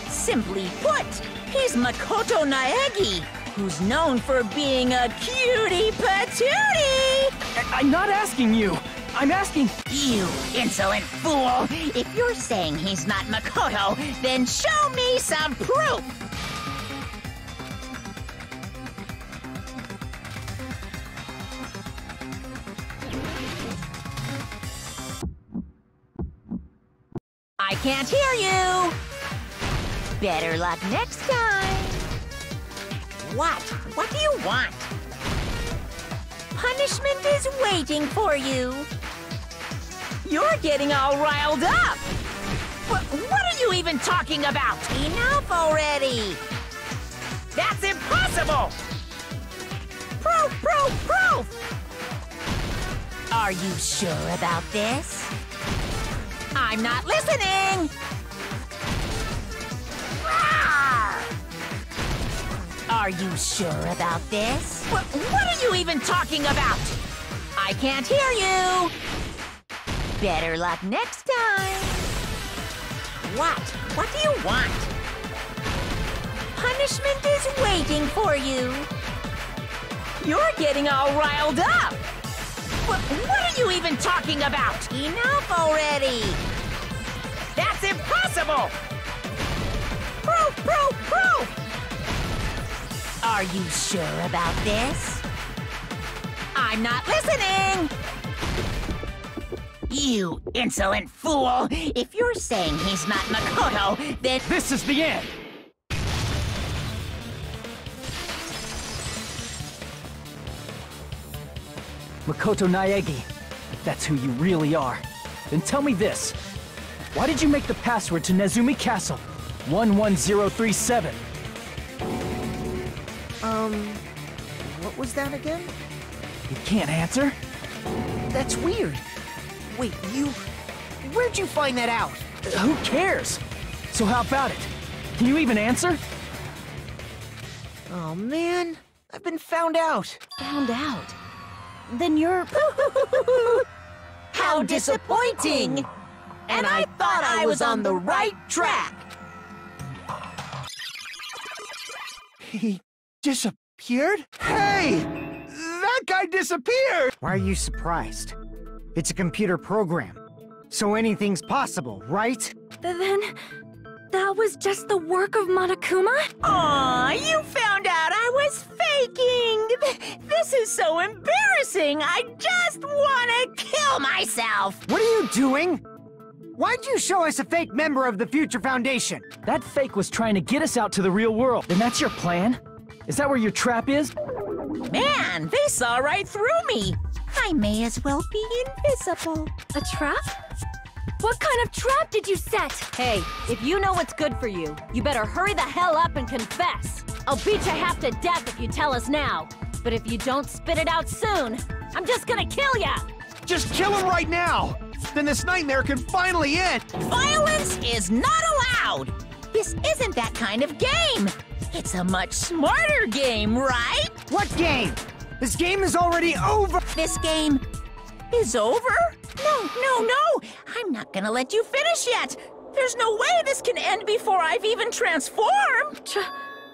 Simply put, he's Makoto Naegi, who's known for being a cutie patootie! I'm not asking you. I'm asking... You insolent fool! If you're saying he's not Makoto, then show me some proof! I can't hear you! Better luck next time! What? What do you want? Punishment is waiting for you! You're getting all riled up! What are you even talking about? Enough already! That's impossible! Proof, proof, proof! Are you sure about this? I'm not listening! Are you sure about this? What are you even talking about? I can't hear you! Better luck next time! What? What do you want? Punishment is waiting for you! You're getting all riled up! What are you even talking about? Enough already! That's impossible! Proof, proof, proof! Are you sure about this? I'm not listening! You insolent fool! If you're saying he's not Makoto, then... This is the end! Makoto Naegi, if that's who you really are, then tell me this. Why did you make the password to Nezumi Castle 11037? What was that again? You can't answer? That's weird. Wait, where'd you find that out? Who cares? So how about it? Can you even answer? Oh man, I've been found out. Found out? Then you're... How disappointing! And I thought I was on the right track! He disappeared? Hey! That guy disappeared! Why are you surprised? It's a computer program, so anything's possible, right? Then... that was just the work of Monokuma? Aw, you found out I was faking! This is so embarrassing! I just want to kill myself! What are you doing? Why'd you show us a fake member of the Future Foundation? That fake was trying to get us out to the real world. And that's your plan? Is that where your trap is? Man, they saw right through me! I may as well be invisible. A trap? What kind of trap did you set? Hey, if you know what's good for you, you better hurry the hell up and confess. I'll beat you half to death if you tell us now. But if you don't spit it out soon, I'm just gonna kill ya! Just kill him right now! Then this nightmare can finally end! Violence is not allowed! This isn't that kind of game! It's a much smarter game, right? What game? This game is already over! This game is over? No! I'm not gonna let you finish yet! There's no way this can end before I've even transformed!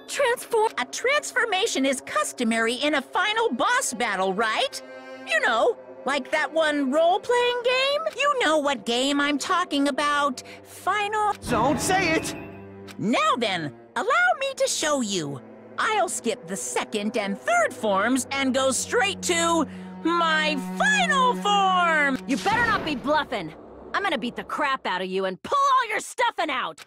Transform? A transformation is customary in a final boss battle, right? You know, like that one role-playing game? You know what game I'm talking about. Final... Don't say it! Now then, allow me to show you. I'll skip the second and third forms and go straight to my final form! You better not be bluffing. I'm gonna beat the crap out of you and pull all your stuffing out!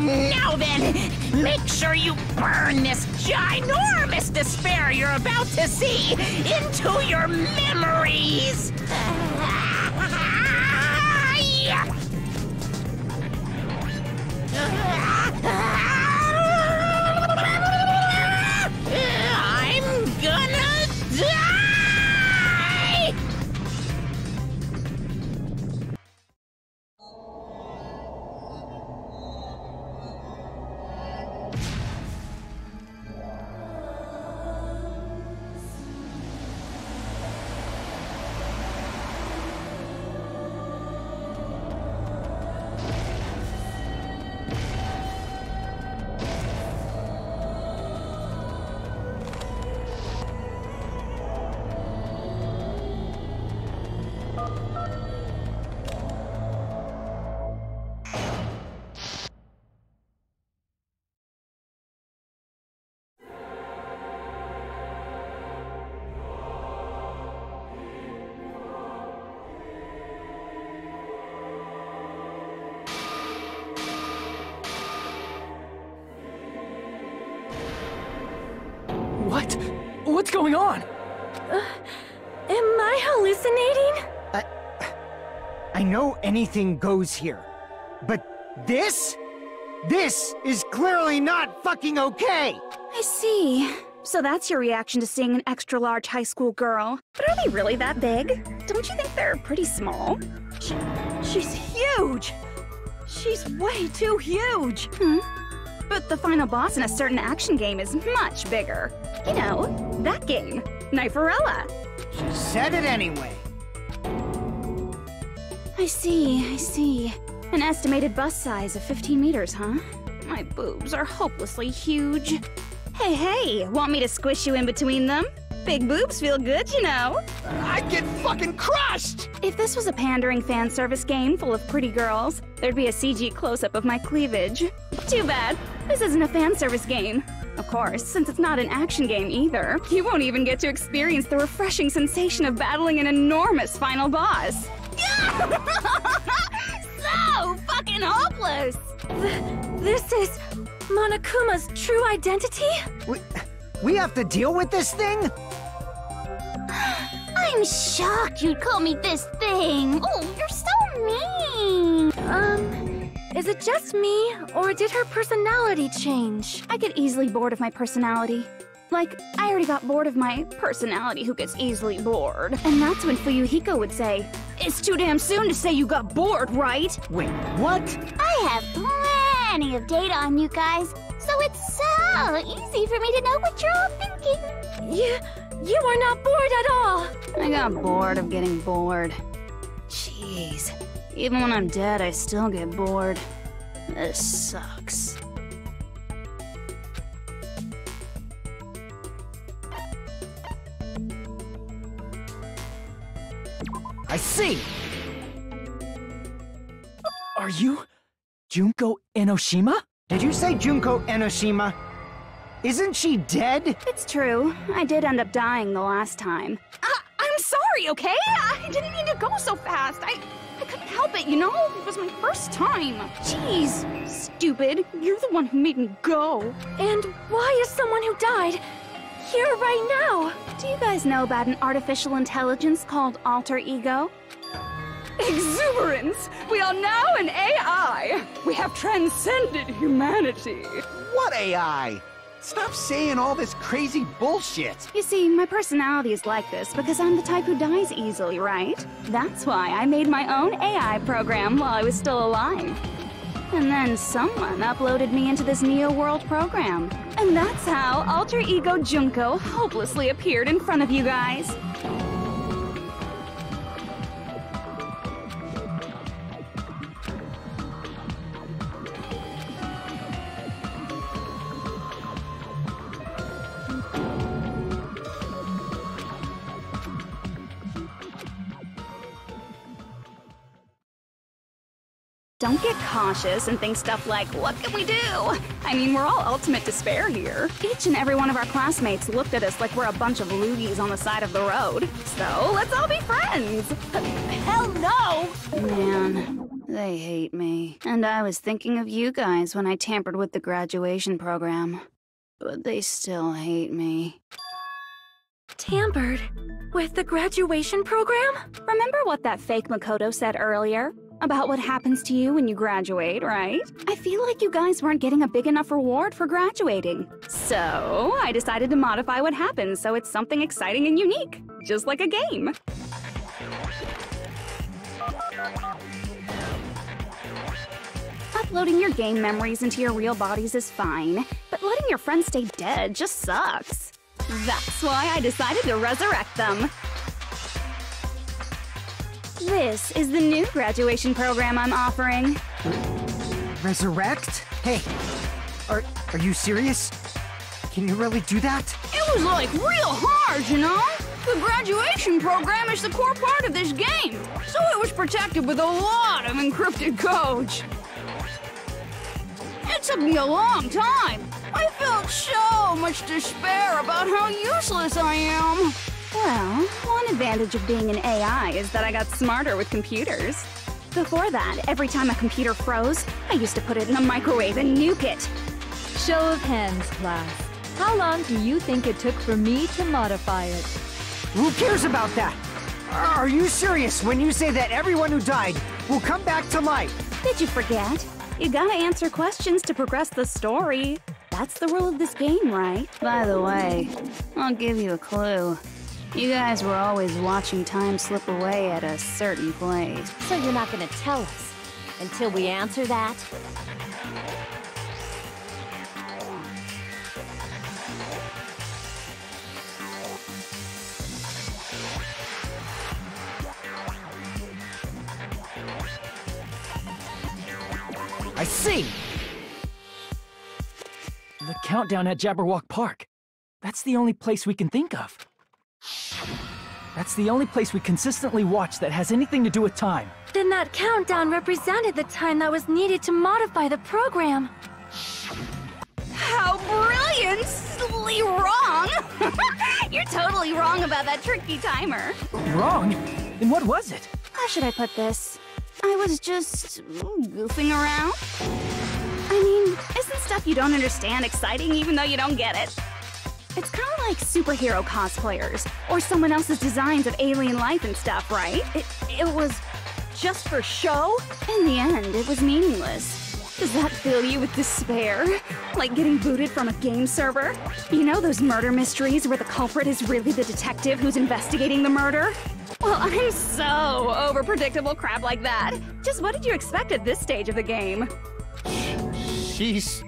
Now then, make sure you burn this ginormous despair you're about to see into your memories! I'm gonna What's going on? Am I hallucinating? I know anything goes here, but this is clearly not fucking okay! I see. So that's your reaction to seeing an extra-large high school girl. But are they really that big? Don't you think they're pretty small? She's huge! She's way too huge! But the final boss in a certain action game is much bigger. You know, that game. Kniferella. She said it anyway. I see. An estimated bust size of 15 meters, huh? My boobs are hopelessly huge. Hey, want me to squish you in between them? Big boobs feel good, you know. I'd get fucking crushed! If this was a pandering fan service game full of pretty girls, there'd be a CG close-up of my cleavage. Too bad. This isn't a fan service game. Of course, since it's not an action game either, you won't even get to experience the refreshing sensation of battling an enormous final boss. So fucking hopeless! This is Monokuma's true identity? We have to deal with this thing? I'm shocked you'd call me this thing. Oh, you're so mean. Is it just me, or did her personality change? I get easily bored of my personality. Like, I already got bored of my personality who gets easily bored. And that's when Fuyuhiko would say, "It's too damn soon to say you got bored, right?" Wait, what? I have plenty of data on you guys, so it's so easy for me to know what you're all thinking. You are not bored at all. I got bored of getting bored. Jeez. Even when I'm dead, I still get bored. This sucks. I see! Are you Junko Enoshima? Did you say Junko Enoshima? Isn't she dead? It's true. I did end up dying the last time. I'm sorry, okay? I didn't mean to go so fast. I couldn't help it, you know? It was my first time. Jeez, stupid. You're the one who made me go. And why is someone who died here right now? Do you guys know about an artificial intelligence called alter ego? Exuberance! We are now an AI! We have transcended humanity! What AI? Stop saying all this crazy bullshit! You see, my personality is like this because I'm the type who dies easily, right? That's why I made my own AI program while I was still alive. And then someone uploaded me into this Neo World program. And that's how Alter Ego Junko hopelessly appeared in front of you guys. Don't get cautious and think stuff like, what can we do? I mean, we're all ultimate despair here. Each and every one of our classmates looked at us like we're a bunch of loogies on the side of the road. So, let's all be friends. Hell no! Man, they hate me. And I was thinking of you guys when I tampered with the graduation program. But they still hate me. Tampered with the graduation program? Remember what that fake Makoto said earlier? About what happens to you when you graduate, right? I feel like you guys weren't getting a big enough reward for graduating. So, I decided to modify what happens so it's something exciting and unique. Just like a game. Uploading your game memories into your real bodies is fine, but letting your friends stay dead just sucks. That's why I decided to resurrect them. This is the new graduation program I'm offering. Resurrect? Hey, are you serious? Can you really do that? It was like real hard, you know? The graduation program is the core part of this game, so it was protected with a lot of encrypted codes. It took me a long time. I felt so much despair about how useless I am. Well, one advantage of being an AI is that I got smarter with computers. Before that, every time a computer froze, I used to put it in a microwave and nuke it. Show of hands, class. How long do you think it took for me to modify it? Who cares about that? Are you serious when you say that everyone who died will come back to life? Did you forget? You gotta answer questions to progress the story. That's the rule of this game, right? By the way, I'll give you a clue. You guys were always watching time slip away at a certain place. So you're not gonna tell us until we answer that? I see! The countdown at Jabberwock Park. That's the only place we can think of. That's the only place we consistently watch that has anything to do with time. Then that countdown represented the time that was needed to modify the program. How brilliantly wrong! You're totally wrong about that tricky timer. Wrong? Then what was it? How should I put this? I was just goofing around. I mean, isn't stuff you don't understand exciting even though you don't get it? It's kind of like superhero cosplayers, or someone else's designs of alien life and stuff, right? It was just for show? In the end, it was meaningless. Does that fill you with despair? Like getting booted from a game server? You know those murder mysteries where the culprit is really the detective who's investigating the murder? Well, I'm so over predictable crap like that. Just what did you expect at this stage of the game? She's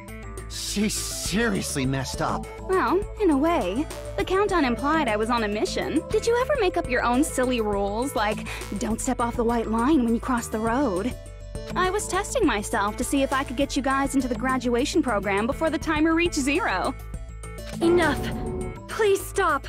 seriously messed up. Well, in a way. The countdown implied I was on a mission. Did you ever make up your own silly rules, like don't step off the white line when you cross the road? I was testing myself to see if I could get you guys into the graduation program before the timer reached 0. Enough. Please stop.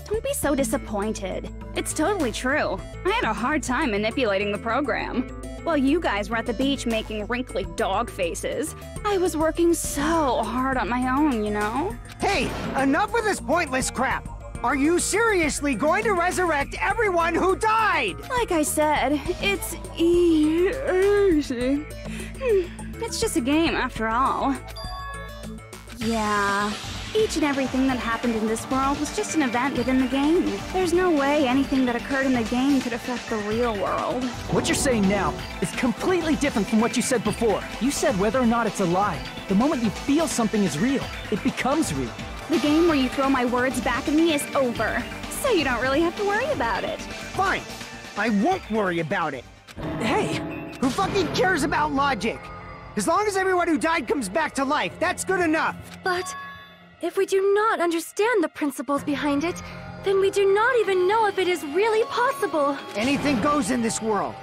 Don't be so disappointed. It's totally true. I had a hard time manipulating the program. While you guys were at the beach making wrinkly dog faces, I was working so hard on my own, you know? Hey, enough with this pointless crap! Are you seriously going to resurrect everyone who died? Like I said, it's easy. It's just a game after all. Yeah. Each and everything that happened in this world was just an event within the game. There's no way anything that occurred in the game could affect the real world. What you're saying now is completely different from what you said before. You said whether or not it's a lie. The moment you feel something is real, it becomes real. The game where you throw my words back at me is over, so you don't really have to worry about it. Fine. I won't worry about it. Hey! Who fucking cares about logic? As long as everyone who died comes back to life, that's good enough. But if we do not understand the principles behind it, then we do not even know if it is really possible. Anything goes in this world.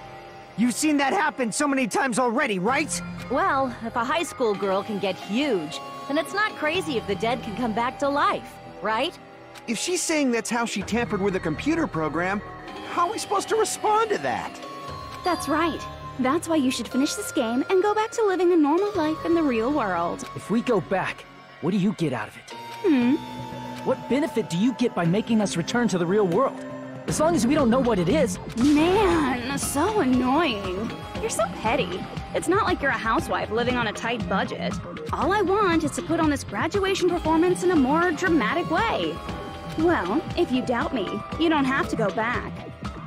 You've seen that happen so many times already, right? Well, if a high school girl can get huge, then it's not crazy if the dead can come back to life, right? If she's saying that's how she tampered with a computer program, how are we supposed to respond to that? That's right. That's why you should finish this game and go back to living a normal life in the real world. If we go back, what do you get out of it? What benefit do you get by making us return to the real world? As long as we don't know what it is. Man, so annoying. You're so petty. It's not like you're a housewife living on a tight budget. All I want is to put on this graduation performance in a more dramatic way. Well, if you doubt me, you don't have to go back.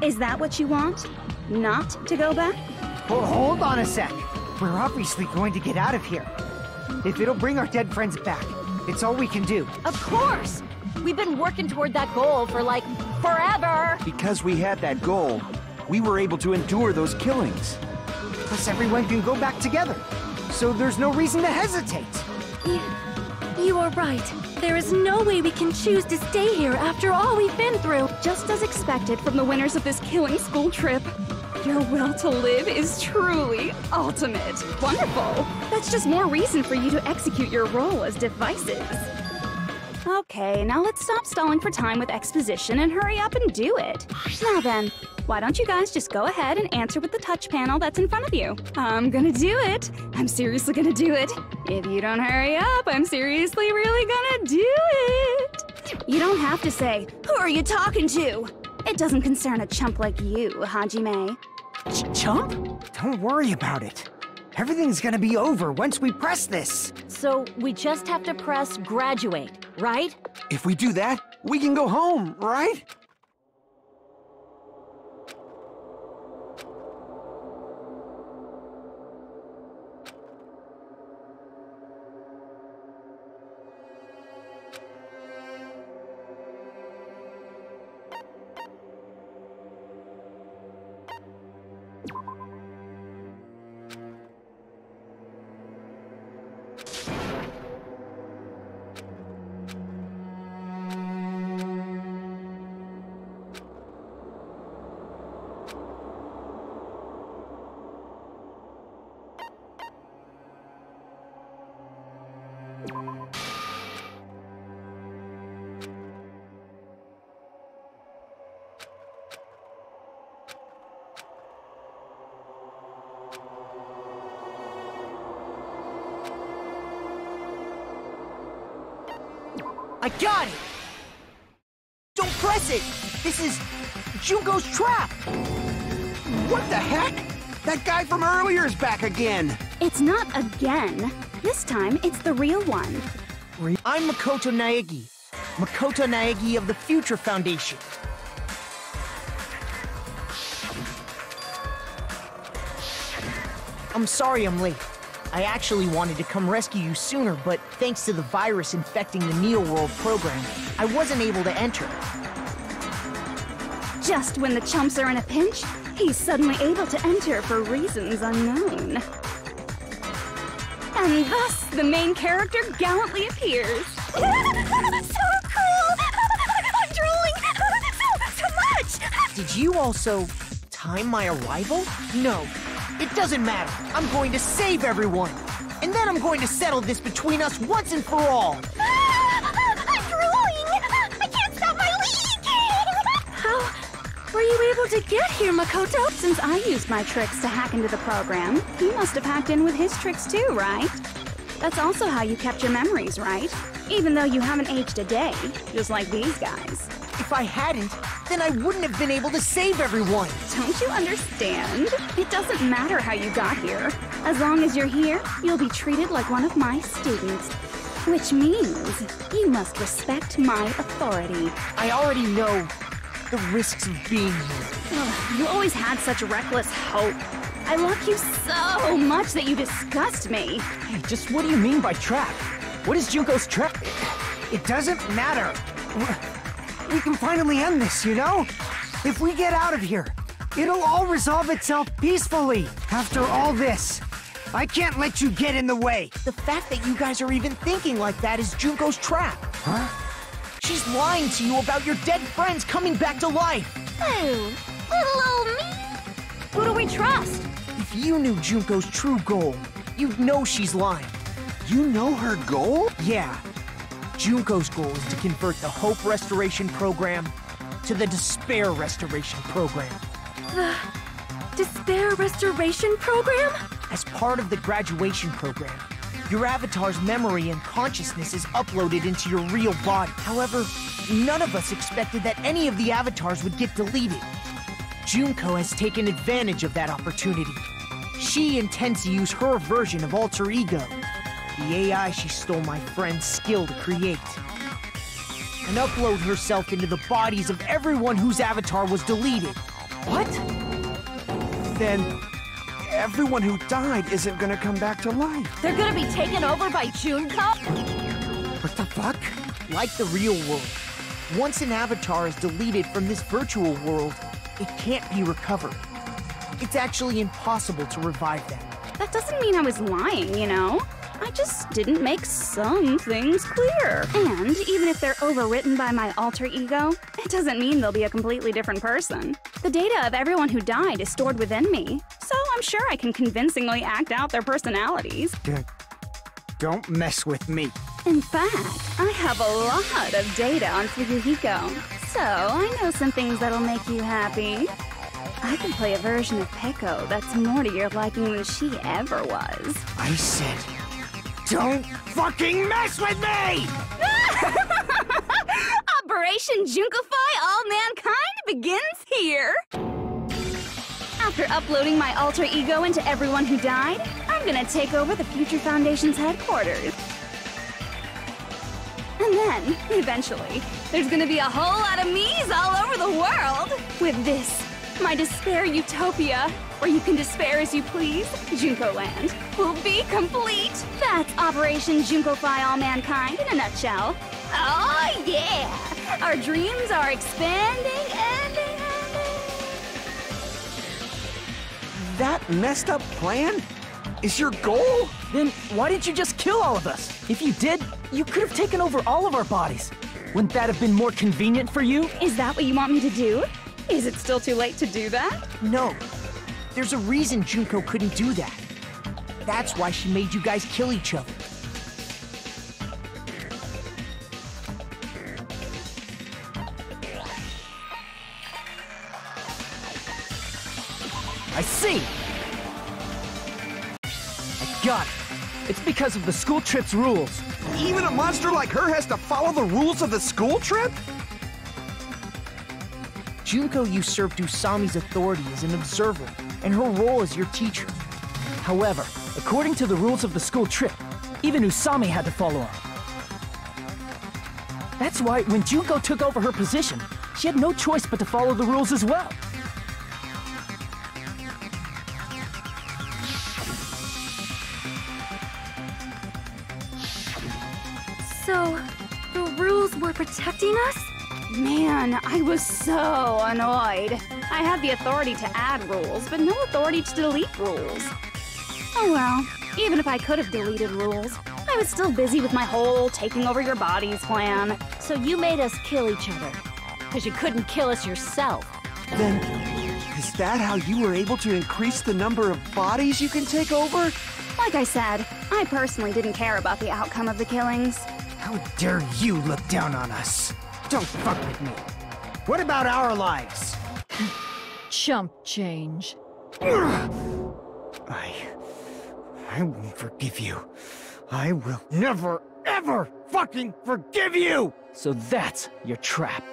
Is that what you want? Not to go back? Well, hold on a sec. We're obviously going to get out of here. If it'll bring our dead friends back, it's all we can do. Of course! We've been working toward that goal for, like, forever! Because we had that goal, we were able to endure those killings. Plus everyone can go back together, so there's no reason to hesitate. You are right. There is no way we can choose to stay here after all we've been through. Just as expected from the winners of this killing school trip. Your will to live is truly ultimate. Wonderful. That's just more reason for you to execute your role as devices. Okay, now let's stop stalling for time with exposition and hurry up and do it. Now then, why don't you guys just go ahead and answer with the touch panel that's in front of you? I'm gonna do it. I'm seriously gonna do it. If you don't hurry up, I'm seriously really gonna do it. You don't have to say, "Who are you talking to?" It doesn't concern a chump like you, Hajime. Chump? Don't worry about it. Everything's gonna be over once we press this. So we just have to press graduate, right? If we do that, we can go home, right? I got it! Don't press it! This is Junko's trap! What the heck? That guy from earlier is back again! It's not again. This time, it's the real one. I'm Makoto Naegi. Makoto Naegi of the Future Foundation. I'm sorry I'm late. I actually wanted to come rescue you sooner, but thanks to the virus infecting the Neo World program, I wasn't able to enter. Just when the chumps are in a pinch, he's suddenly able to enter for reasons unknown. And thus, the main character gallantly appears. So cool! I'm drooling! So much! Did you also time my arrival? No. It doesn't matter. I'm going to save everyone. And then I'm going to settle this between us once and for all. I'm drooling! I can't stop my leak! How were you able to get here, Makoto? Since I used my tricks to hack into the program, he must have hacked in with his tricks too, right? That's also how you kept your memories, right? Even though you haven't aged a day, just like these guys. If I hadn't, then I wouldn't have been able to save everyone. Don't you understand? It doesn't matter how you got here. As long as you're here, you'll be treated like one of my students. Which means you must respect my authority. I already know the risks of being here. You always had such reckless hope. I love you so much that you disgust me. Hey, just what do you mean by trap? What is Junko's trap? It doesn't matter. We can finally end this, you know? If we get out of here, it'll all resolve itself peacefully. After all this, I can't let you get in the way. The fact that you guys are even thinking like that is Junko's trap. Huh? She's lying to you about your dead friends coming back to life. Oh, little old me? Who do we trust? If you knew Junko's true goal, you'd know she's lying. You know her goal? Yeah. Junko's goal is to convert the Hope Restoration Program to the Despair Restoration Program. The Despair Restoration Program? As part of the graduation program, your avatar's memory and consciousness is uploaded into your real body. However, none of us expected that any of the avatars would get deleted. Junko has taken advantage of that opportunity. She intends to use her version of Alter Ego, the AI she stole my friend's skill to create, and upload herself into the bodies of everyone whose avatar was deleted. What? Then everyone who died isn't gonna come back to life. They're gonna be taken over by Junko? What the fuck? Like the real world, once an avatar is deleted from this virtual world, it can't be recovered. It's actually impossible to revive them. That doesn't mean I was lying, you know? I just didn't make some things clear. And even if they're overwritten by my alter ego, it doesn't mean they'll be a completely different person. The data of everyone who died is stored within me, so I'm sure I can convincingly act out their personalities. Don't mess with me. In fact, I have a lot of data on Fuyuhiko, so I know some things that'll make you happy. I can play a version of Peko that's more to your liking than she ever was. I said, don't fucking mess with me! Operation Junkify All Mankind begins here! After uploading my alter ego into everyone who died, I'm gonna take over the Future Foundation's headquarters. And then, eventually, there's gonna be a whole lot of me's all over the world! With this, my despair utopia, where you can despair as you please, Junko Land, will be complete! That's Operation Junko-fy all mankind in a nutshell. Oh yeah! Our dreams are expanding and... That messed up plan is your goal? Then why didn't you just kill all of us? If you did, you could have taken over all of our bodies. Wouldn't that have been more convenient for you? Is that what you want me to do? Is it still too late to do that? No. There's a reason Junko couldn't do that. That's why she made you guys kill each other. I see! I got it. It's because of the school trip's rules. Even a monster like her has to follow the rules of the school trip? Junko usurped Usami's authority as an observer, and her role as your teacher. However, according to the rules of the school trip, even Usami had to follow them. That's why when Junko took over her position, she had no choice but to follow the rules as well. So, the rules were protecting us? Man, I was so annoyed. I had the authority to add rules, but no authority to delete rules. Oh well, even if I could have deleted rules, I was still busy with my whole taking over your bodies plan. So you made us kill each other, because you couldn't kill us yourself. Then, is that how you were able to increase the number of bodies you can take over? Like I said, I personally didn't care about the outcome of the killings. How dare you look down on us? Don't fuck with me. What about our lives? Chump change. I won't forgive you. I will never, ever fucking forgive you! So that's your trap.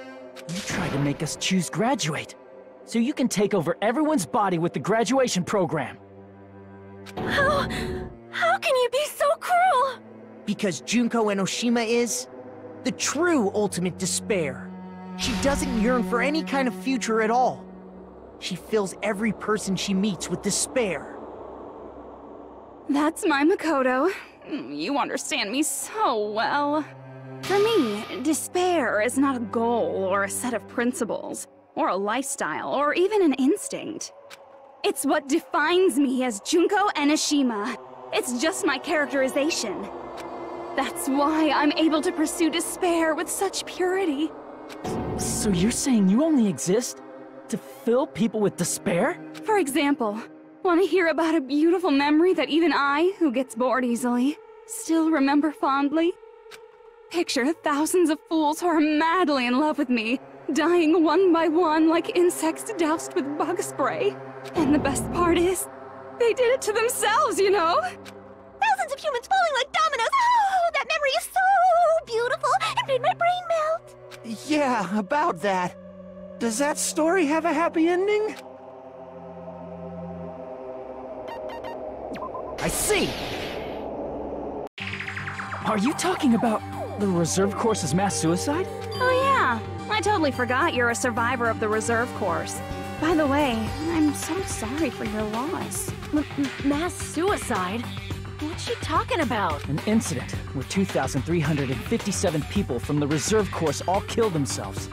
You tried to make us choose graduate, so you can take over everyone's body with the graduation program. How can you be so cruel? Because Junko Enoshima is the true ultimate despair. She doesn't yearn for any kind of future at all. She fills every person she meets with despair. That's my Makoto. You understand me so well. For me, despair is not a goal or a set of principles, or a lifestyle, or even an instinct. It's what defines me as Junko Enoshima. It's just my characterization. That's why I'm able to pursue despair with such purity. So you're saying you only exist to fill people with despair? For example, want to hear about a beautiful memory that even I, who gets bored easily, still remember fondly? Picture thousands of fools who are madly in love with me, dying one by one like insects doused with bug spray. And the best part is, they did it to themselves, you know? Thousands of humans falling like dominoes. Oh, that memory is so beautiful. It made my brain melt. Yeah, about that. Does that story have a happy ending? I see! Are you talking about the reserve course's mass suicide? Oh yeah, I totally forgot you're a survivor of the reserve course. By the way, I'm so sorry for your loss. Mass suicide? What's she talking about? An incident where 2,357 people from the reserve course all killed themselves.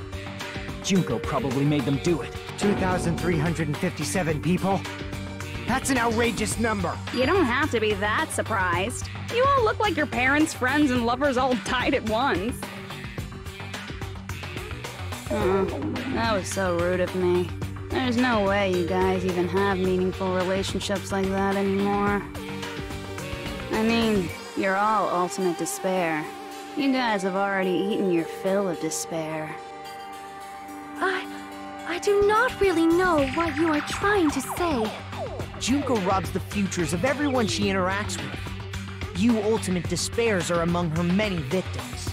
Junko probably made them do it. 2,357 people? That's an outrageous number. You don't have to be that surprised. You all look like your parents, friends, and lovers all died at once. Oh, that was so rude of me. There's no way you guys even have meaningful relationships like that anymore. I mean, you're all ultimate despair. You guys have already eaten your fill of despair. I do not really know what you are trying to say. Junko robs the futures of everyone she interacts with. You ultimate despairs are among her many victims.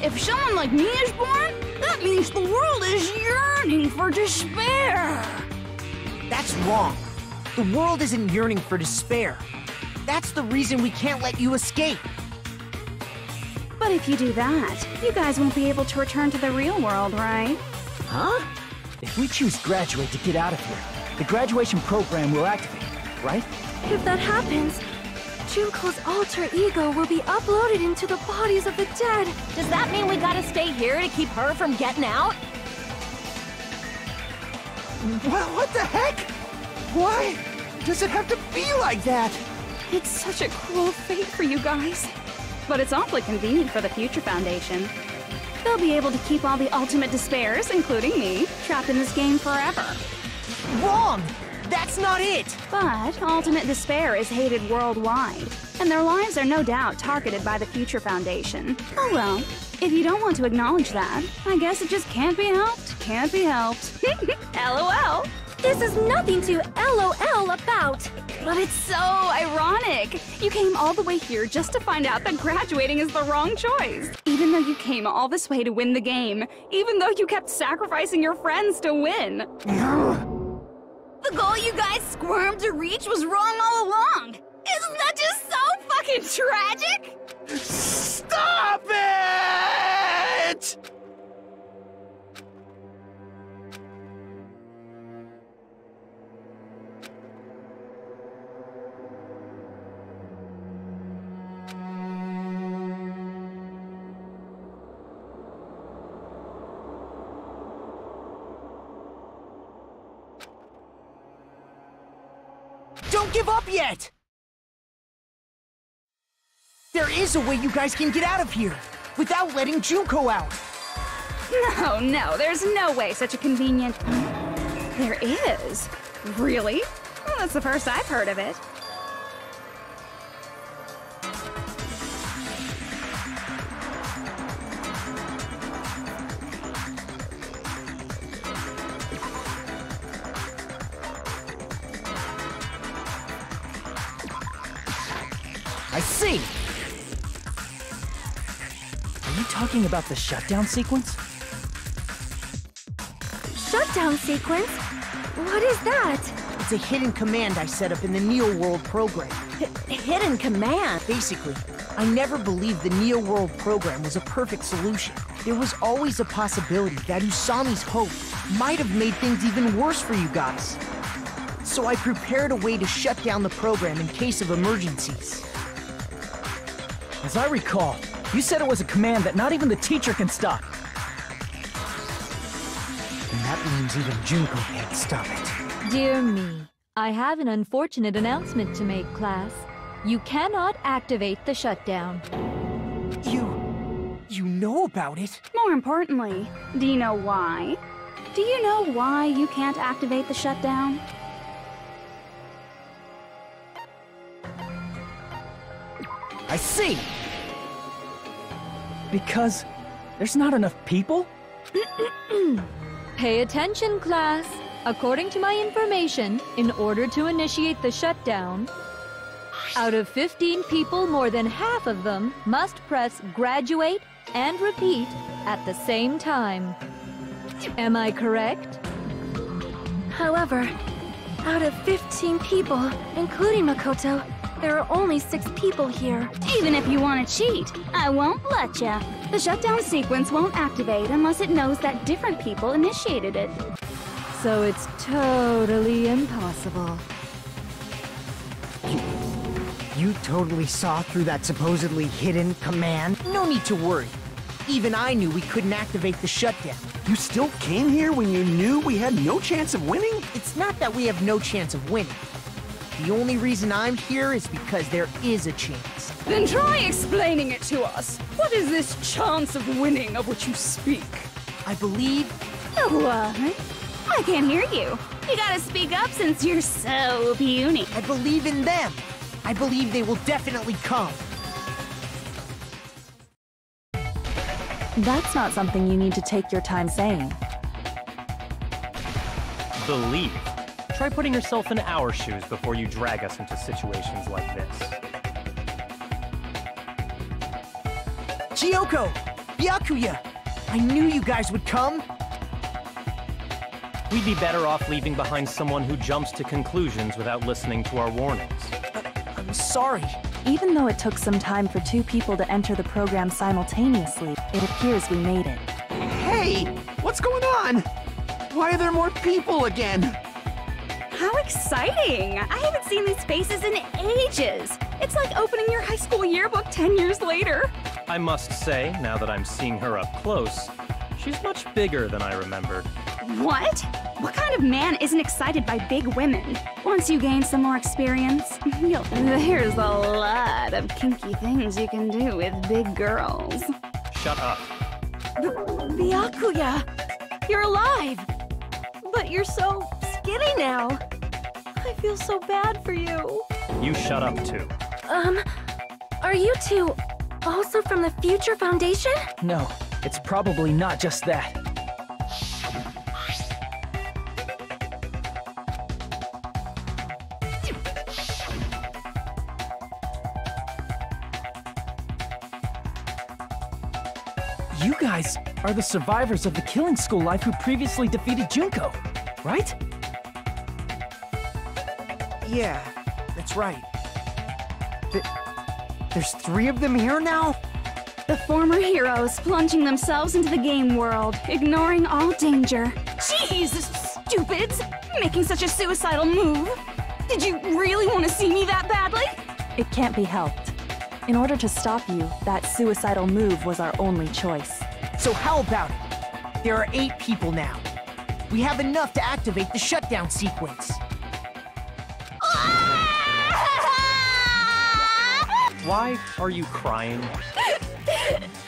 If someone like me is born, that means the world is yearning for despair. That's wrong. The world isn't yearning for despair. That's the reason we can't let you escape. But if you do that, you guys won't be able to return to the real world, right? Huh? If we choose graduate to get out of here, the graduation program will activate, right? If that happens, Junko's alter ego will be uploaded into the bodies of the dead. Does that mean we gotta stay here to keep her from getting out? Well, what the heck? Why does it have to be like that? It's such a cruel fate for you guys. But it's awfully convenient for the Future Foundation. They'll be able to keep all the ultimate despairs, including me, trapped in this game forever. Wrong! That's not it! But ultimate despair is hated worldwide, and their lives are no doubt targeted by the Future Foundation. Oh well, if you don't want to acknowledge that, I guess it just can't be helped. Can't be helped. LOL! This is nothing to LOL about. But it's so ironic. You came all the way here just to find out that graduating is the wrong choice. Even though you came all this way to win the game. Even though you kept sacrificing your friends to win. The goal you guys squirmed to reach was wrong all along. Isn't that just so fucking tragic? Stop it! Don't give up yet! There is a way you guys can get out of here, without letting Junko out. No, there's no way such a convenient... There is? Really? Well, that's the first I've heard of it. I see! Are you talking about the shutdown sequence? Shutdown sequence? What is that? It's a hidden command I set up in the Neo World program. Hidden command? Basically, I never believed the Neo World program was a perfect solution. There was always a possibility that Usami's hope might have made things even worse for you guys. So I prepared a way to shut down the program in case of emergencies. As I recall, you said it was a command that not even the teacher can stop. And that means even Junko can't stop it. Dear me, I have an unfortunate announcement to make, class. You cannot activate the shutdown. You know about it? More importantly, do you know why? Do you know why you can't activate the shutdown? I see! Because there's not enough people? Pay attention, class. According to my information, in order to initiate the shutdown, out of 15 people, more than half of them must press graduate and repeat at the same time. Am I correct? However, out of 15 people, including Makoto, there are only 6 people here. Even if you want to cheat, I won't let ya. The shutdown sequence won't activate unless it knows that different people initiated it. So it's totally impossible. You totally saw through that supposedly hidden command? No need to worry. Even I knew we couldn't activate the shutdown. You still came here when you knew we had no chance of winning? It's not that we have no chance of winning. The only reason I'm here is because there is a chance. Then try explaining it to us. What is this chance of winning of which you speak? I believe... What? I can't hear you. You gotta speak up since you're so puny. I believe in them. I believe they will definitely come. That's not something you need to take your time saying. Believe. Try putting yourself in our shoes before you drag us into situations like this. Chiyoko! Byakuya! I knew you guys would come! We'd be better off leaving behind someone who jumps to conclusions without listening to our warnings. I'm sorry. Even though it took some time for 2 people to enter the program simultaneously, it appears we made it. Hey! What's going on? Why are there more people again? How exciting! I haven't seen these faces in ages. It's like opening your high school yearbook 10 years later. I must say, now that I'm seeing her up close, she's much bigger than I remembered. What? What kind of man isn't excited by big women? Once you gain some more experience, there's a lot of kinky things you can do with big girls. Shut up. Byakuya! You're alive! But you're so skinny now. I feel so bad for you. You shut up too. Are you 2 also from the Future Foundation? No, it's probably not just that. You guys are the survivors of the killing school life who previously defeated Junko, right? Yeah, that's right. There's 3 of them here now? The former heroes plunging themselves into the game world, ignoring all danger. Jeez, stupids! Making such a suicidal move. Did you really want to see me that badly? It can't be helped. In order to stop you, that suicidal move was our only choice. So how about it? There are 8 people now. We have enough to activate the shutdown sequence. Why are you crying?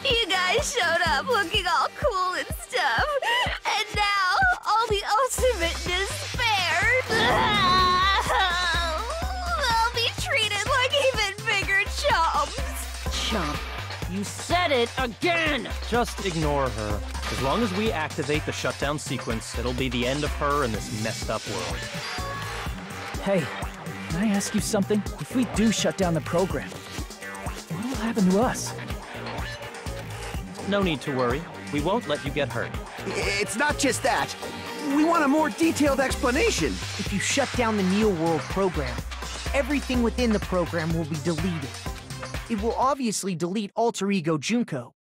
You guys showed up looking all cool and stuff, and now all the ultimate despair. They'll be treated like even bigger chumps. Chump, you said it again! Just ignore her. As long as we activate the shutdown sequence, it'll be the end of her in this messed up world. Hey, can I ask you something? If we do shut down the program, what will happen to us? No need to worry. We won't let you get hurt. It's not just that. We want a more detailed explanation. If you shut down the Neo World program, everything within the program will be deleted. It will obviously delete Alter Ego Junko,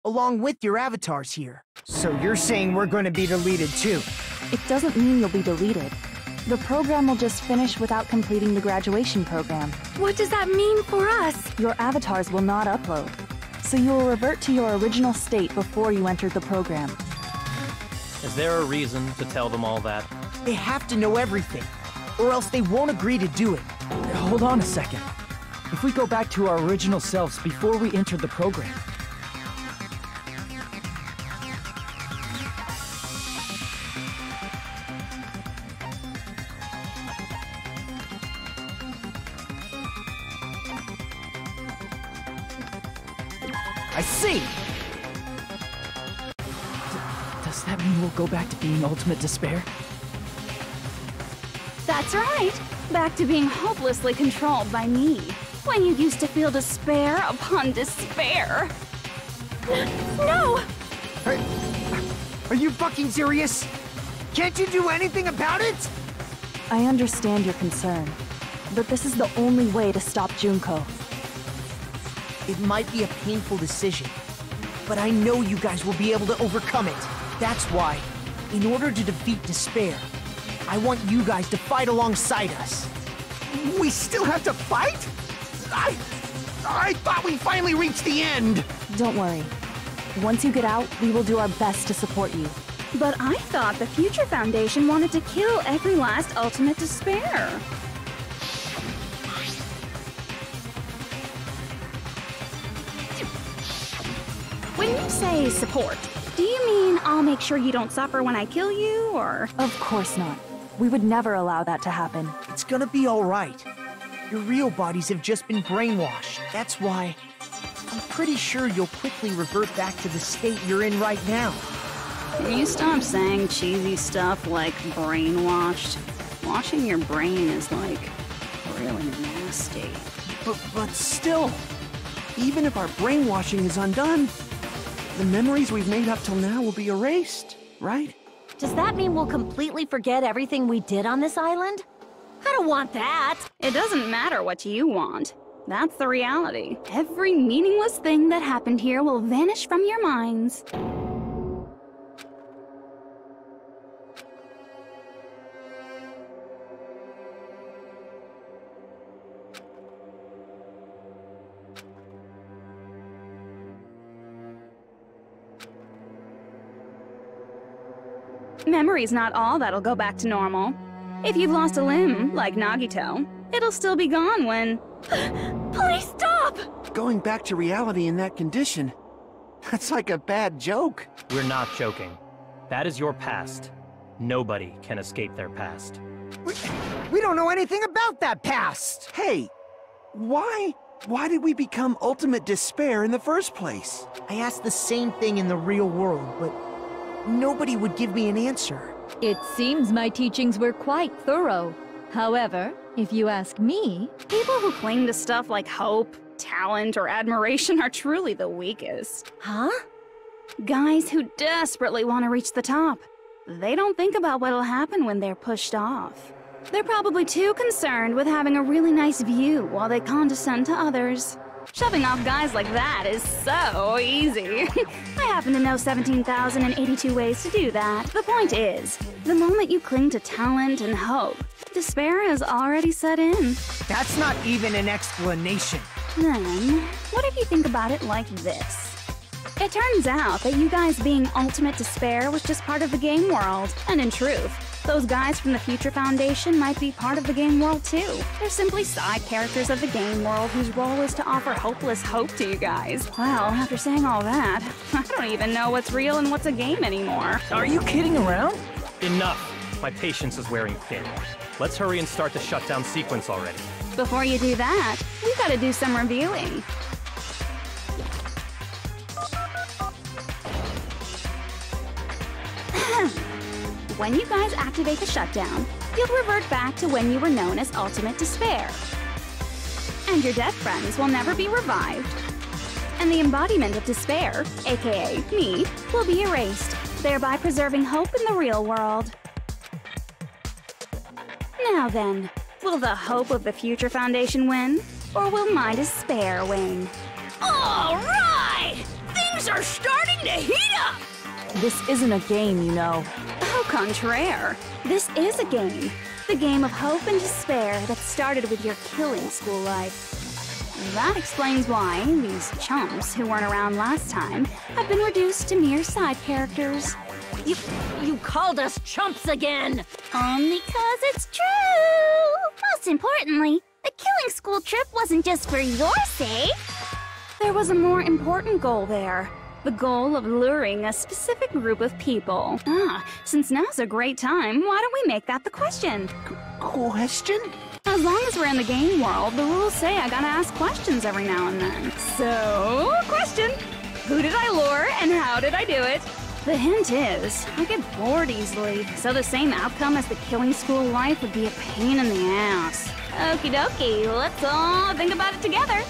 along with your avatars here. So you're saying we're going to be deleted too? It doesn't mean you'll be deleted. The program will just finish without completing the graduation program. What does that mean for us? Your avatars will not upload, so you will revert to your original state before you entered the program. Is there a reason to tell them all that? They have to know everything, or else they won't agree to do it. Hold on a second. If we go back to our original selves before we entered the program, I see! does that mean we'll go back to being ultimate despair? That's right. Back to being hopelessly controlled by me. When you used to feel despair upon despair. No! Are you fucking serious? Can't you do anything about it? I understand your concern, but this is the only way to stop Junko. It might be a painful decision, but I know you guys will be able to overcome it. That's why, in order to defeat despair, I want you guys to fight alongside us. We still have to fight? I thought we finally reached the end! Don't worry. Once you get out, we will do our best to support you. But I thought the Future Foundation wanted to kill every last ultimate despair. When you say support, do you mean I'll make sure you don't suffer when I kill you, or...? Of course not. We would never allow that to happen. It's gonna be alright. Your real bodies have just been brainwashed. That's why I'm pretty sure you'll quickly revert back to the state you're in right now. Can you stop saying cheesy stuff like brainwashed? Washing your brain is, like, really nasty. But still, even if our brainwashing is undone, the memories we've made up till now will be erased, right? Does that mean we'll completely forget everything we did on this island? I don't want that! It doesn't matter what you want. That's the reality. Every meaningless thing that happened here will vanish from your minds. Memory's not all that'll go back to normal. If you've lost a limb, like Nagito, it'll still be gone when... Please stop! Going back to reality in that condition, that's like a bad joke. We're not joking. That is your past. Nobody can escape their past. We don't know anything about that past! Hey, why did we become ultimate despair in the first place? I asked the same thing in the real world, but nobody would give me an answer. It seems my teachings were quite thorough. However, if you ask me... People who cling to stuff like hope, talent, or admiration are truly the weakest. Huh? Guys who desperately want to reach the top. They don't think about what'll happen when they're pushed off. They're probably too concerned with having a really nice view while they condescend to others. Shoving off guys like that is so easy. I happen to know 17,082 ways to do that. The point is, the moment you cling to talent and hope, despair has already set in. That's not even an explanation. Then, what if you think about it like this? It turns out that you guys being ultimate despair was just part of the game world, and in truth, those guys from the Future Foundation might be part of the game world too. They're simply side characters of the game world whose role is to offer hopeless hope to you guys. Well, after saying all that, I don't even know what's real and what's a game anymore. Are you kidding around? Enough! My patience is wearing thin. Let's hurry and start the shutdown sequence already. Before you do that, we gotta do some reviewing. When you guys activate the shutdown, you'll revert back to when you were known as Ultimate Despair. And your dead friends will never be revived. And the embodiment of despair, aka me, will be erased, thereby preserving hope in the real world. Now then, will the hope of the Future Foundation win? Or will my despair win? All right! Things are starting to heat up! This isn't a game, you know. Au contraire. This is a game. The game of hope and despair that started with your killing school life. That explains why these chumps who weren't around last time have been reduced to mere side characters. You called us chumps again! Only 'cause it's true! Most importantly, the killing school trip wasn't just for your sake. There was a more important goal there. The goal of luring a specific group of people. Since now's a great time, why don't we make that the question? Question? As long as we're in the game world, the rules say I gotta ask questions every now and then. So, question! Who did I lure and how did I do it? The hint is, I get bored easily, so the same outcome as the killing school life would be a pain in the ass. Okie dokie, let's all think about it together.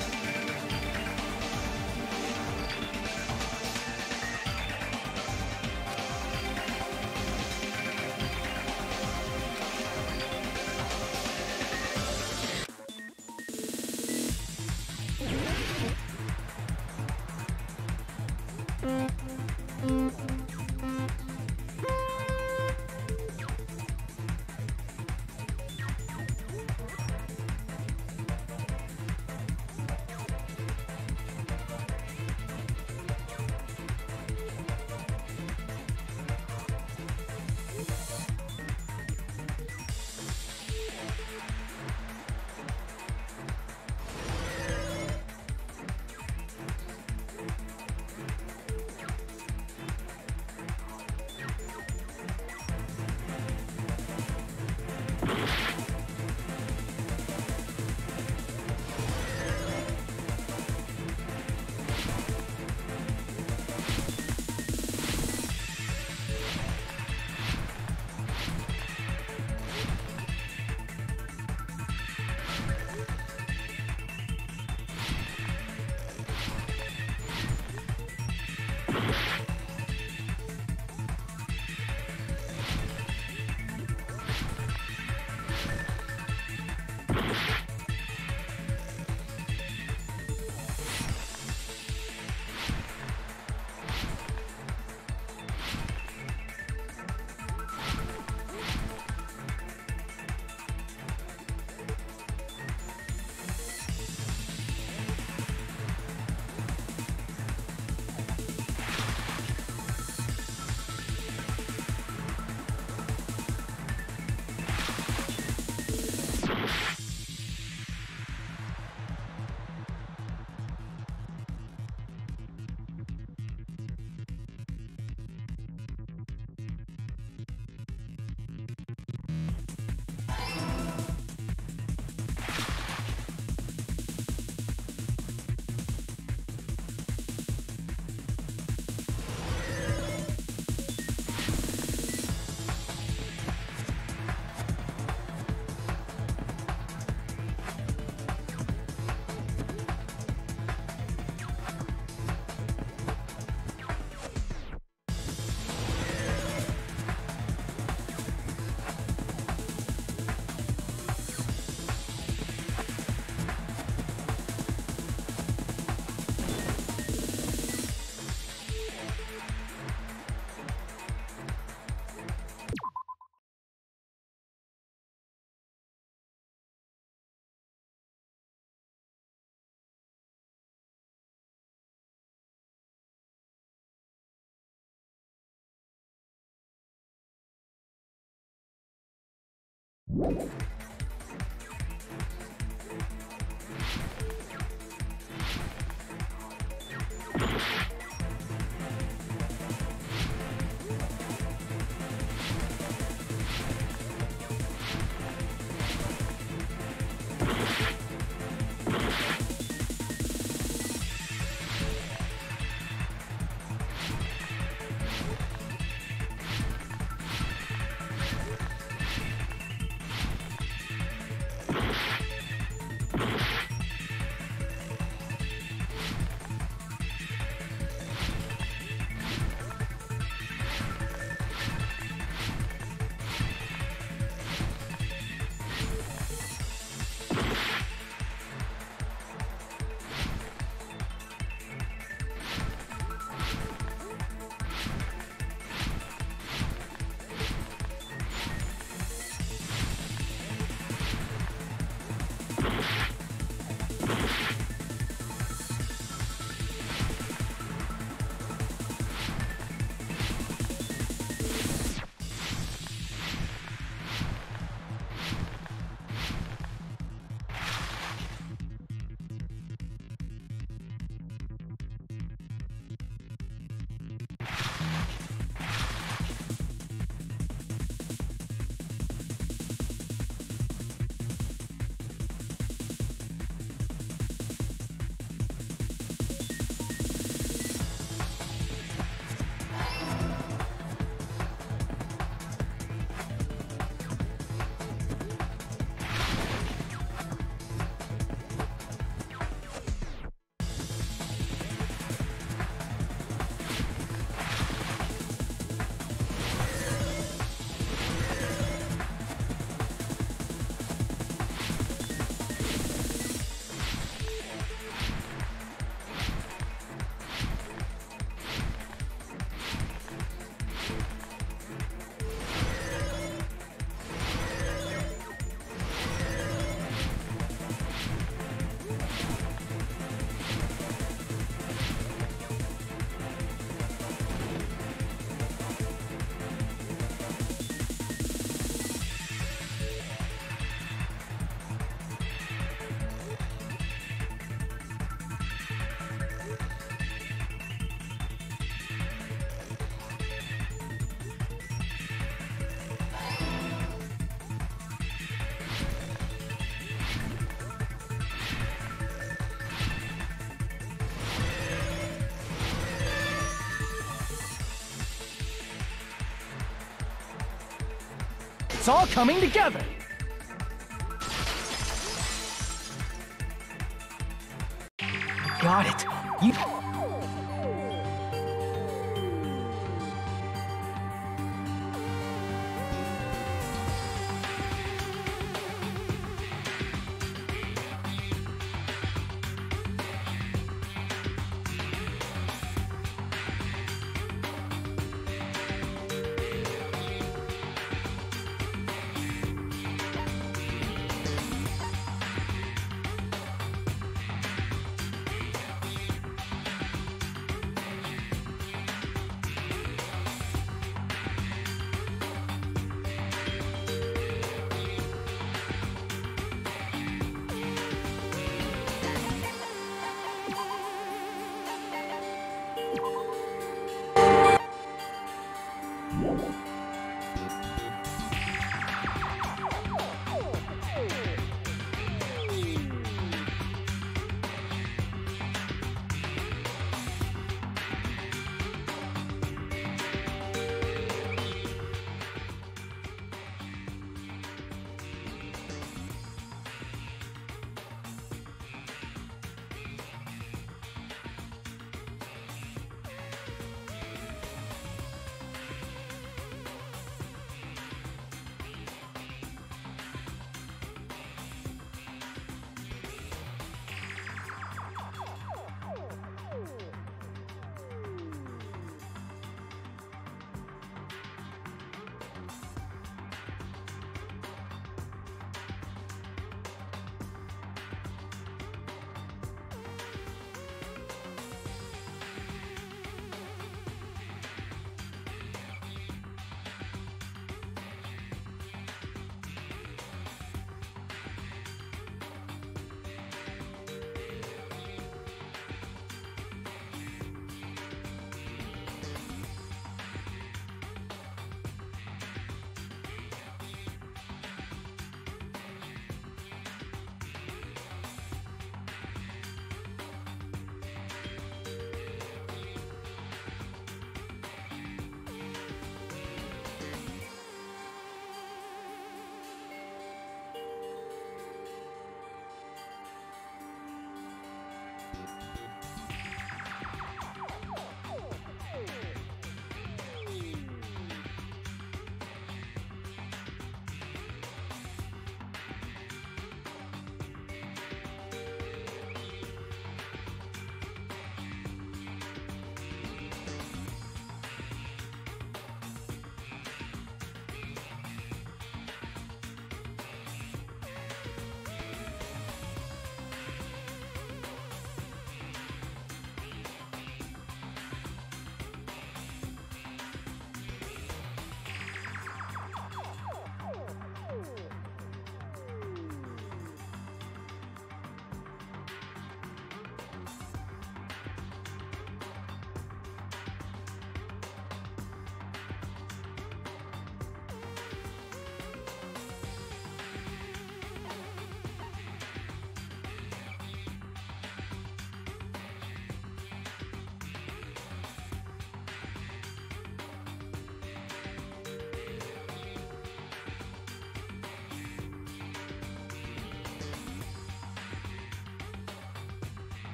It's all coming together! Got it. You...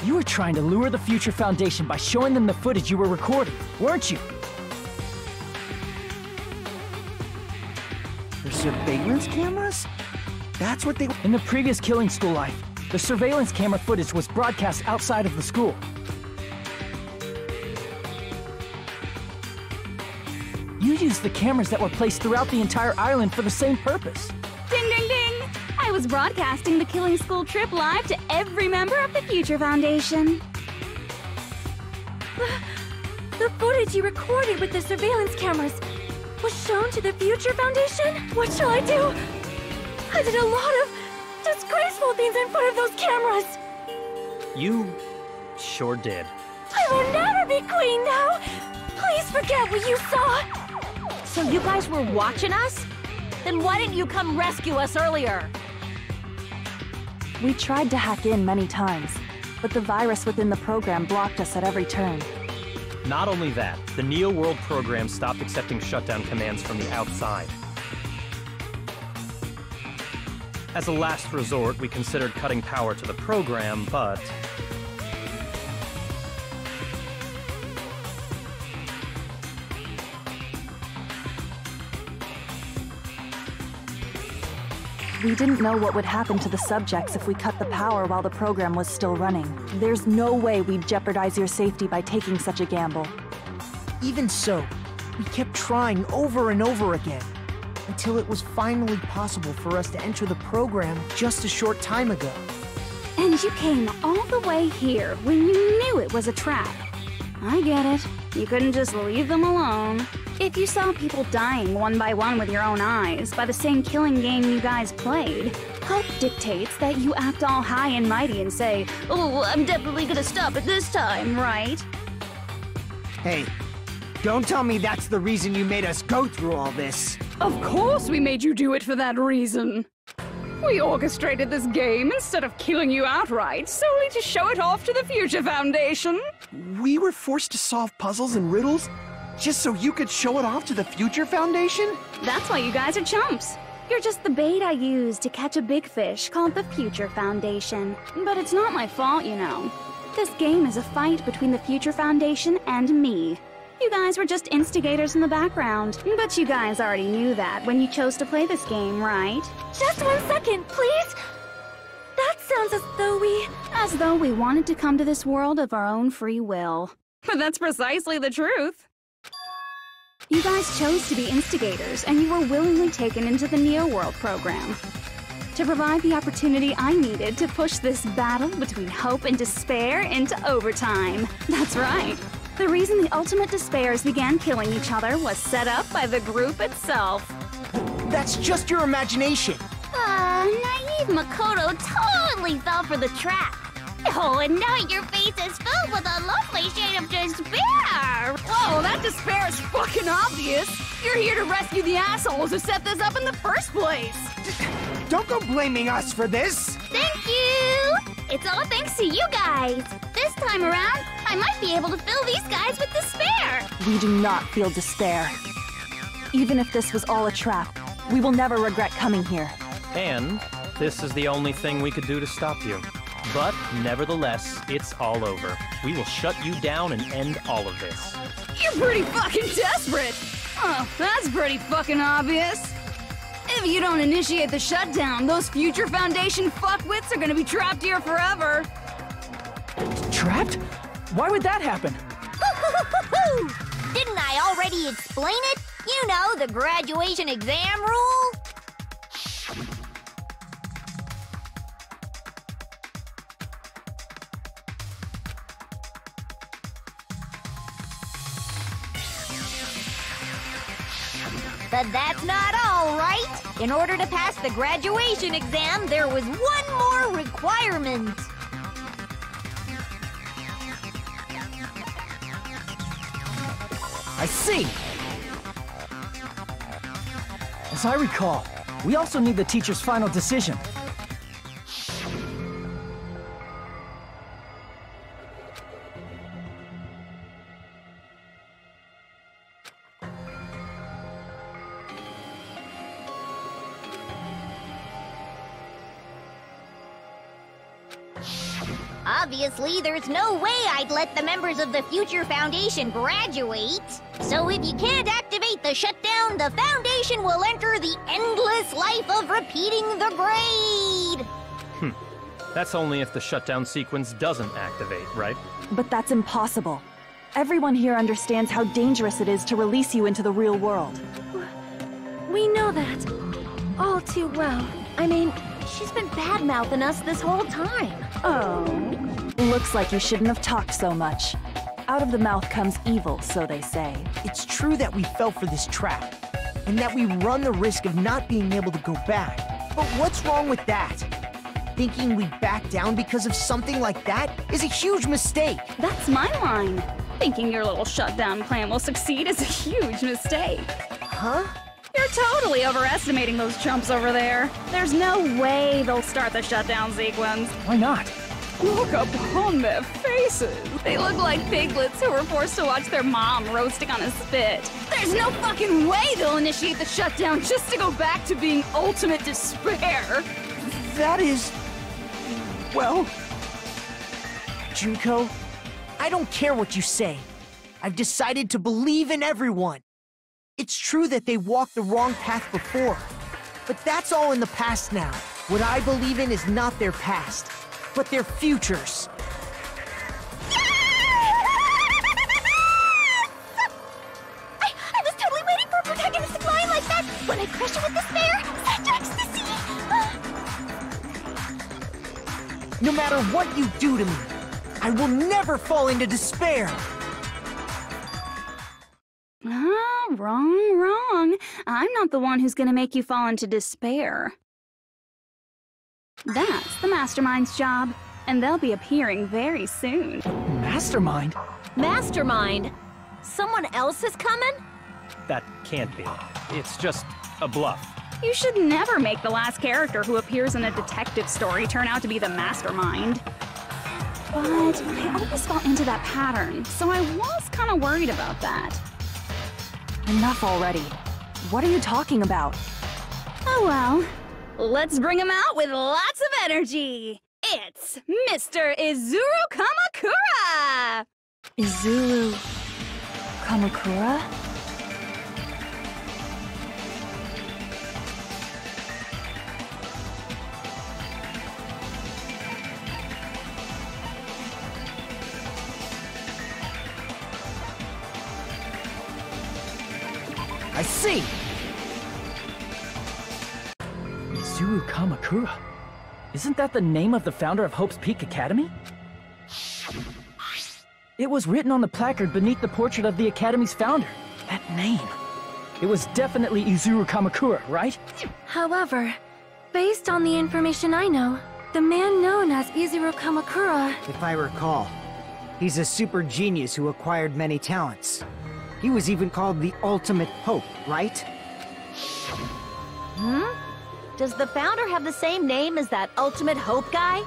You were trying to lure the Future Foundation by showing them the footage you were recording, weren't you? The surveillance cameras? That's what they... In the previous Killing School life, the surveillance camera footage was broadcast outside of the school. You used the cameras that were placed throughout the entire island for the same purpose. Ding, ding, ding! I was broadcasting the Killing School trip live to every member of the Future Foundation. The footage you recorded with the surveillance cameras was shown to the Future Foundation? What shall I do? I did a lot of disgraceful things in front of those cameras. You sure did. I will never be queen now. Please forget what you saw. So you guys were watching us? Then why didn't you come rescue us earlier? We tried to hack in many times, but the virus within the program blocked us at every turn. Not only that, the Neo World program stopped accepting shutdown commands from the outside. As a last resort, we considered cutting power to the program, but... We didn't know what would happen to the subjects if we cut the power while the program was still running. There's no way we'd jeopardize your safety by taking such a gamble. Even so, we kept trying over and over again, until it was finally possible for us to enter the program just a short time ago. And you came all the way here when you knew it was a trap. I get it. You couldn't just leave them alone. If you saw people dying one by one with your own eyes by the same killing game you guys played, hope dictates that you act all high and mighty and say, "Oh, I'm definitely gonna stop it this time," right? Hey, don't tell me that's the reason you made us go through all this. Of course we made you do it for that reason. We orchestrated this game instead of killing you outright, solely to show it off to the Future Foundation. We were forced to solve puzzles and riddles just so you could show it off to the Future Foundation? That's why you guys are chumps. You're just the bait I used to catch a big fish called the Future Foundation. But it's not my fault, you know. This game is a fight between the Future Foundation and me. You guys were just instigators in the background. But you guys already knew that when you chose to play this game, right? Just 1 second, please! That sounds as though we wanted to come to this world of our own free will. But that's precisely the truth. You guys chose to be instigators, and you were willingly taken into the Neo World program to provide the opportunity I needed to push this battle between hope and despair into overtime. That's right. The reason the Ultimate Despairs began killing each other was set up by the group itself. That's just your imagination. Naive Makoto totally fell for the trap. Oh, and now your face is filled with a lovely shade of despair! Oh, that despair is fucking obvious! You're here to rescue the assholes who set this up in the first place! Don't go blaming us for this! Thank you! It's all thanks to you guys! This time around, I might be able to fill these guys with despair! We do not feel despair. Even if this was all a trap, we will never regret coming here. And this is the only thing we could do to stop you. But, nevertheless, it's all over. We will shut you down and end all of this. You're pretty fucking desperate! Oh, that's pretty fucking obvious. If you don't initiate the shutdown, those Future Foundation fuckwits are gonna be trapped here forever. Trapped? Why would that happen? Didn't I already explain it? You know, the graduation exam rule? But that's not all, right? In order to pass the graduation exam, there was one more requirement. I see! As I recall, we also need the teacher's final decision. Obviously, there's no way I'd let the members of the Future Foundation graduate. So if you can't activate the shutdown, the Foundation will enter the endless life of repeating the grade. That's only if the shutdown sequence doesn't activate, right? But that's impossible. Everyone here understands how dangerous it is to release you into the real world. We know that. All too well. I mean, she's been bad-mouthing us this whole time. Oh. Looks like you shouldn't have talked so much. Out of the mouth comes evil, so they say. It's true that we fell for this trap, and that we run the risk of not being able to go back. But what's wrong with that? Thinking we'd back down because of something like that is a huge mistake. That's my line. Thinking your little shutdown plan will succeed is a huge mistake. Huh? You're totally overestimating those chumps over there. There's no way they'll start the shutdown sequence. Why not? Look upon their faces. They look like piglets who were forced to watch their mom roasting on a spit. There's no fucking way they'll initiate the shutdown just to go back to being ultimate despair. That is... well... Junko, I don't care what you say. I've decided to believe in everyone. It's true that they walked the wrong path before, but that's all in the past now. What I believe in is not their past, but their futures. I was totally waiting for a protagonistic line like that. When I crush you with despair, such ecstasy. No matter what you do to me, I will never fall into despair. Wrong. I'm not the one who's gonna make you fall into despair. That's the Mastermind's job, and they'll be appearing very soon. Mastermind? Mastermind? Someone else is coming? That can't be. It's just a bluff. You should never make the last character who appears in a detective story turn out to be the Mastermind. But I always fall into that pattern, so I was kind of worried about that. Enough already. What are you talking about? Oh well. Let's bring him out with lots of energy. It's Mr. Izuru Kamakura! Izuru... Kamakura? I see! Izuru Kamakura? Isn't that the name of the founder of Hope's Peak Academy? It was written on the placard beneath the portrait of the Academy's founder. That name. It was definitely Izuru Kamakura, right? However, based on the information I know, the man known as Izuru Kamakura... If I recall, he's a super genius who acquired many talents. He was even called the Ultimate Hope, right? Does the founder have the same name as that Ultimate Hope guy?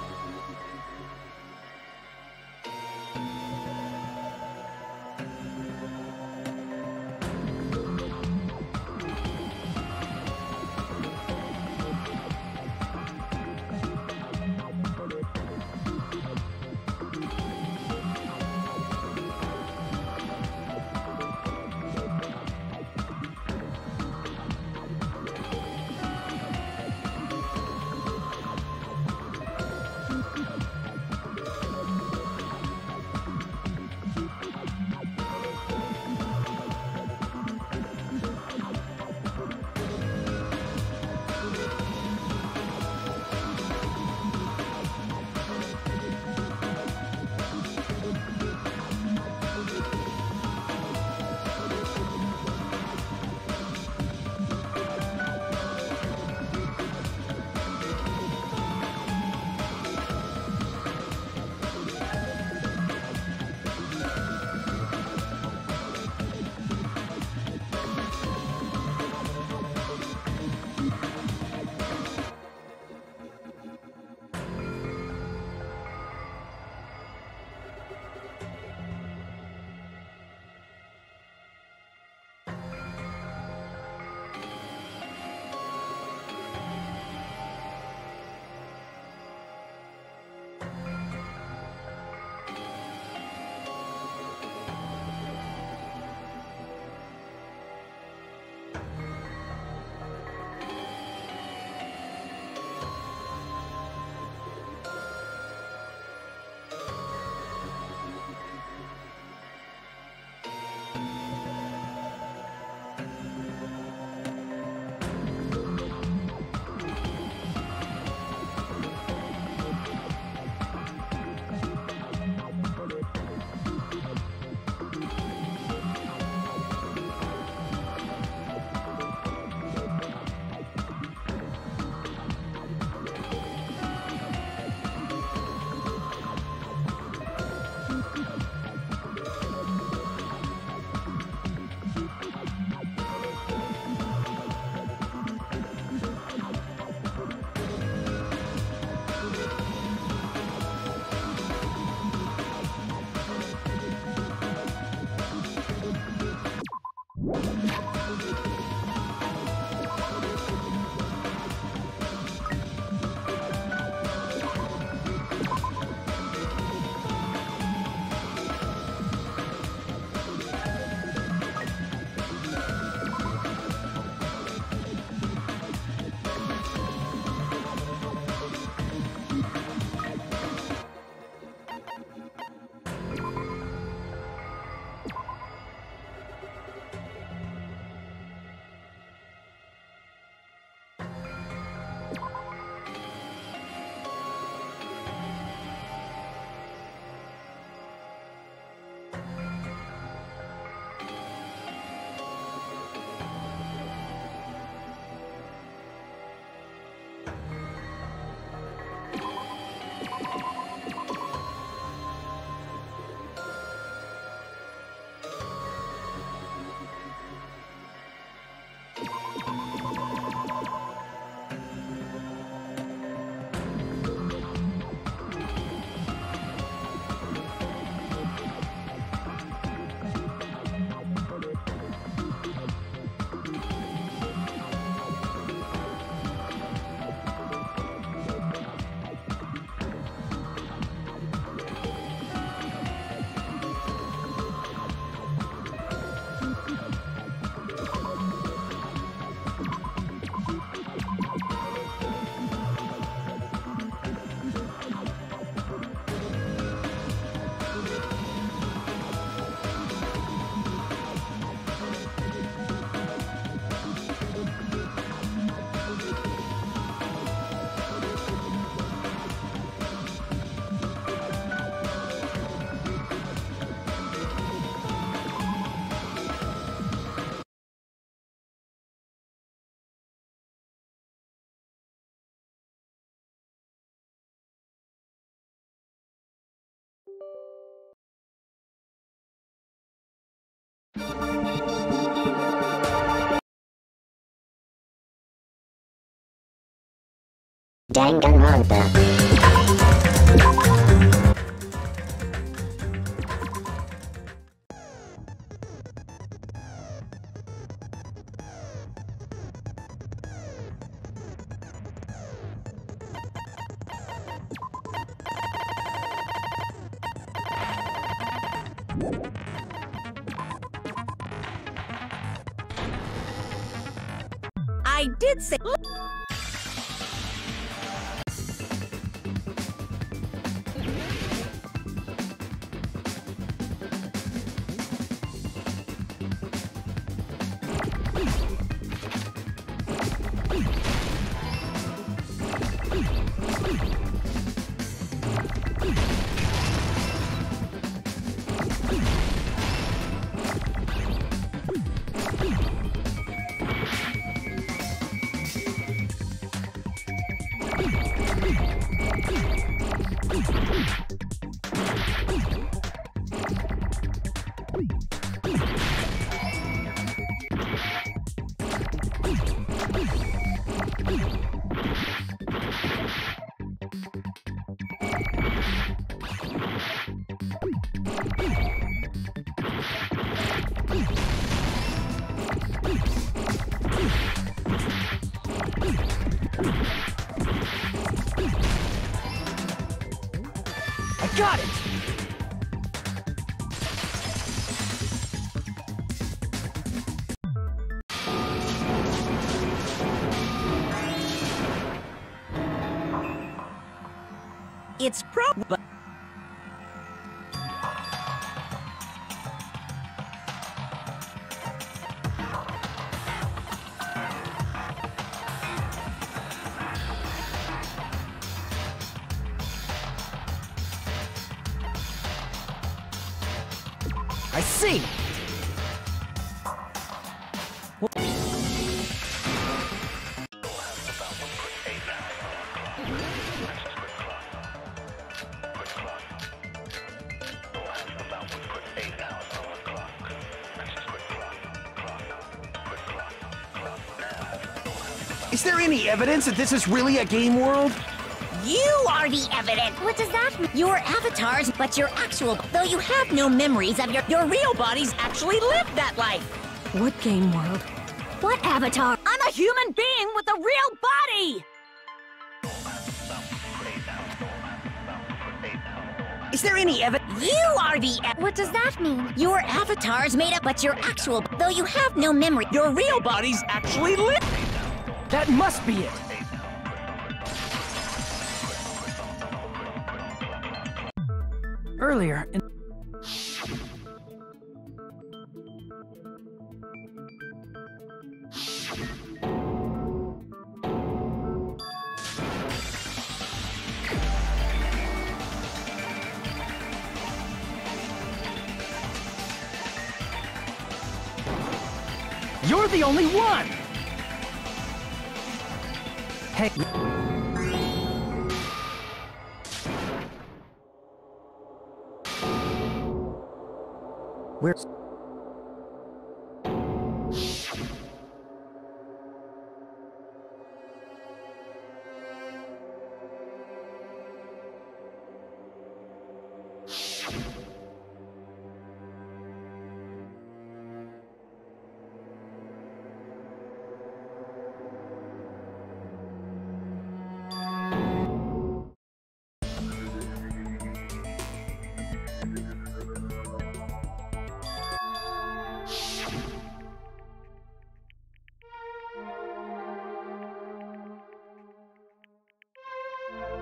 I did say... I got it! It's probably... I see! Is there any evidence that this is really a game world? You are the evidence. What does that mean? Your avatars, but your actual... Though you have no memories of your real bodies actually lived that life. What game world? What avatar? I'm a human being with a real body! Is there any evidence? You are the... What does that mean? Your avatars made up, but your actual... Though you have no memory... Your real bodies actually live... That must be it! Earlier in... You're the only one! Hey... Where's...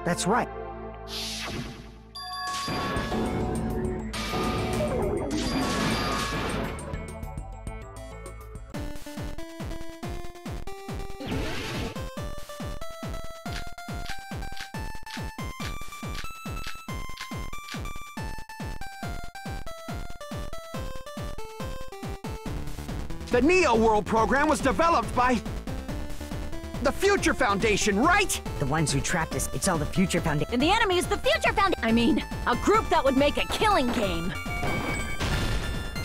That's right. The Neo World program was developed by the Future Foundation, right? The ones who trapped us, it's all the Future Foundation. And the enemy is the Future Foundation. I mean, a group that would make a killing game.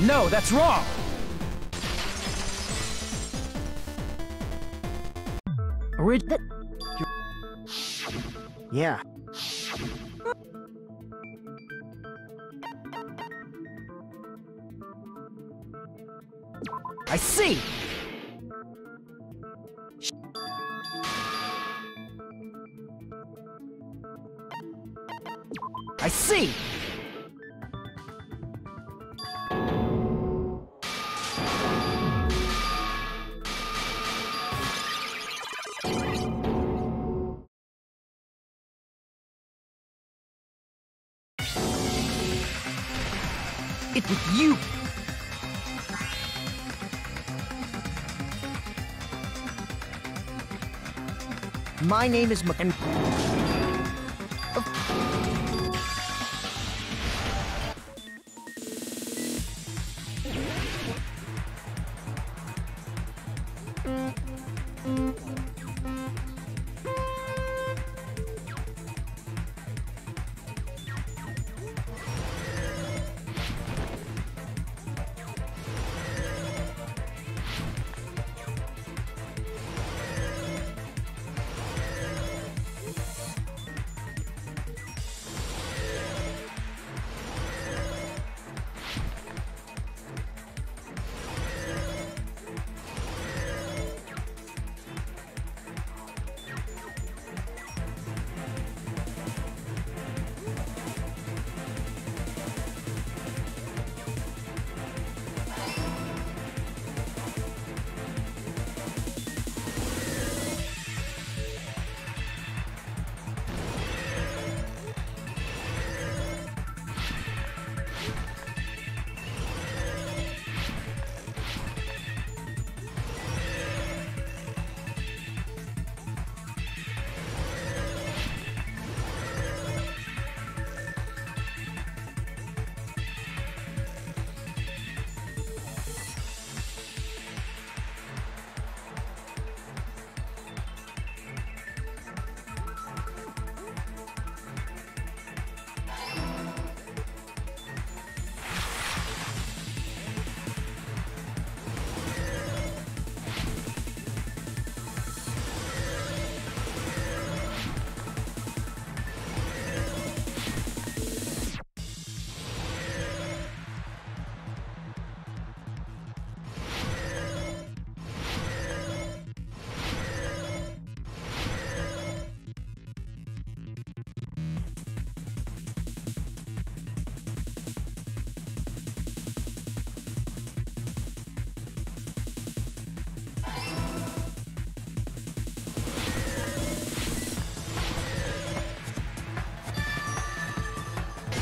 No, that's wrong! Yeah. I see! I see! It was you! My name is Mc...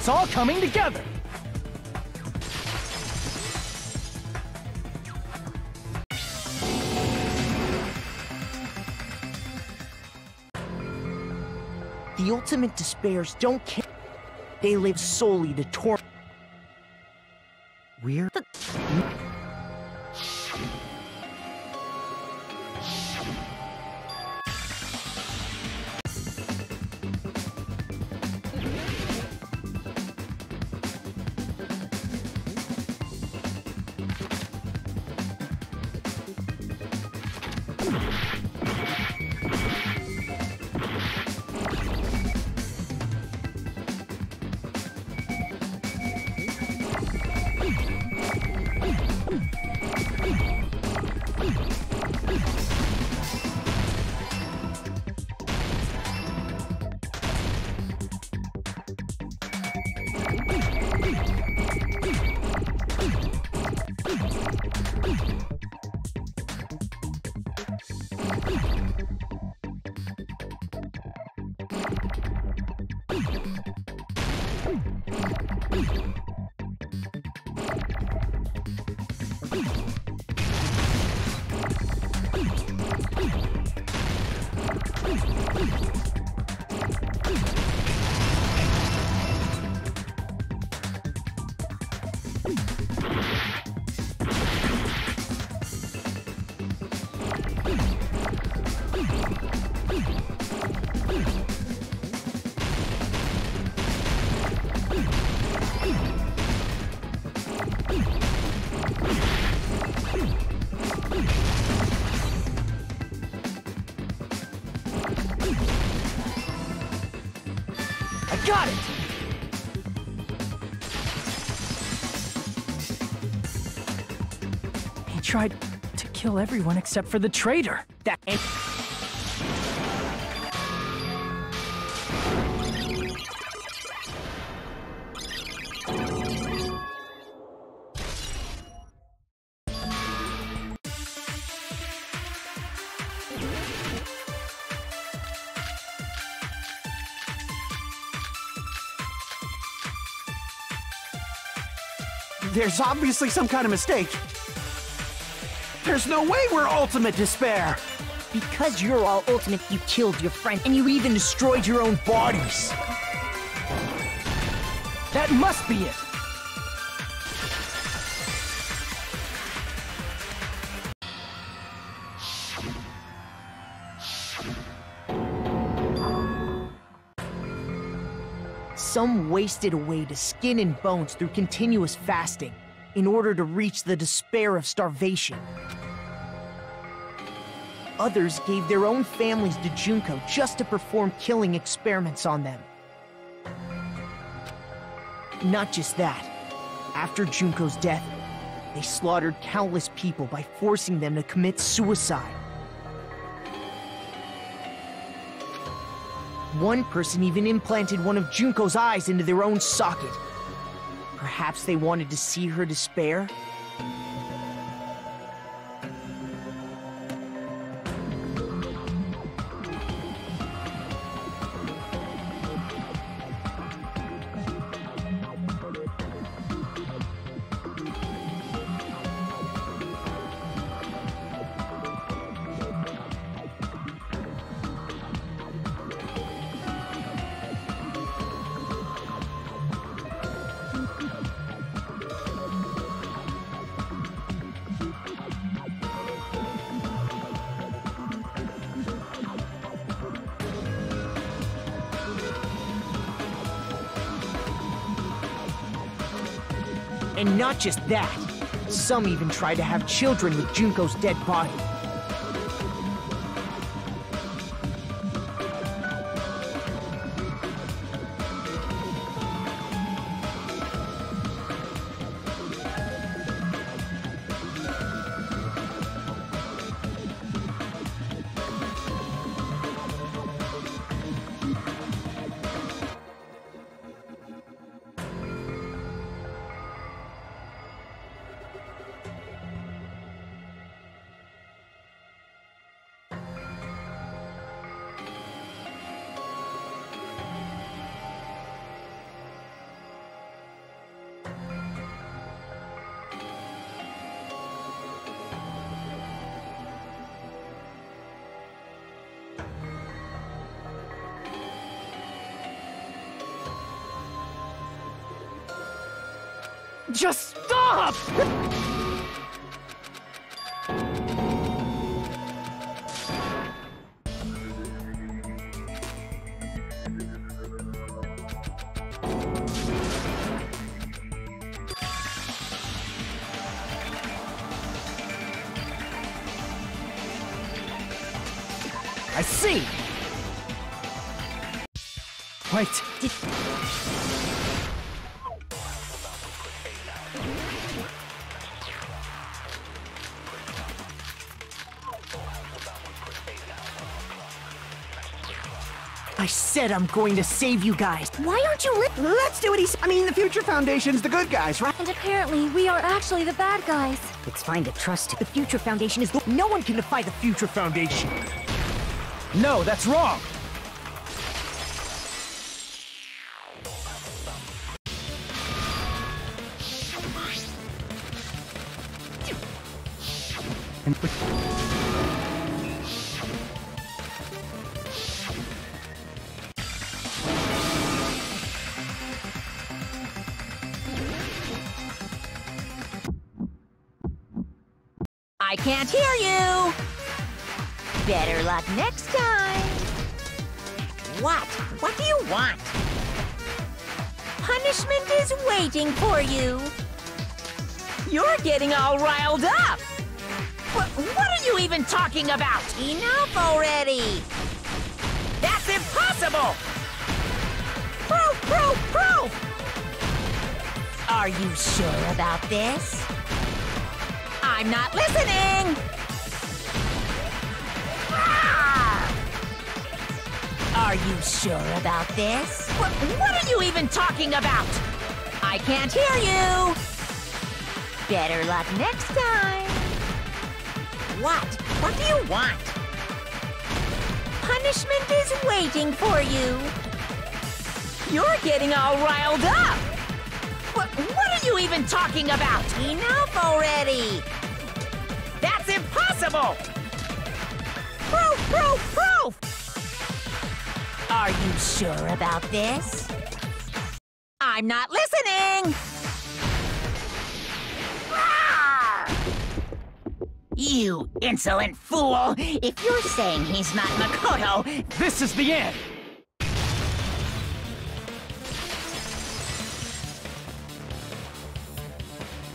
It's all coming together! The ultimate despairs don't care. They live solely to torment. We're... tried to kill everyone except for the traitor. That... There's obviously some kind of mistake. There's no way we're Ultimate Despair! Because you're all ultimate, you killed your friend, and you even destroyed your own bodies. That must be it! Some wasted away to skin and bones through continuous fasting in order to reach the despair of starvation. Others gave their own families to Junko just to perform killing experiments on them. Not just that. After Junko's death, they slaughtered countless people by forcing them to commit suicide. One person even implanted one of Junko's eyes into their own socket. Perhaps they wanted to see her despair? And not just that, some even tried to have children with Junko's dead body. Just stop! I see! Wait, I said I'm going to save you guys. Why aren't you Let's do what I mean, the Future Foundation's the good guys, right? And apparently, we are actually the bad guys. It's fine to trust. The Future Foundation is... No one can defy the Future Foundation. no, that's wrong! I can't hear you! Better luck next time! What? What do you want? Punishment is waiting for you! You're getting all riled up! What are you even talking about? Enough already! That's impossible! Proof! Are you sure about this? I'm not listening! Are you sure about this? What are you even talking about? I can't hear you! Better luck next time. What? What do you want? Punishment is waiting for you. You're getting all riled up. What are you even talking about? Enough already. That's impossible. Proof! Are you sure about this? I'm not listening! You insolent fool! If you're saying he's not Makoto... This is the end!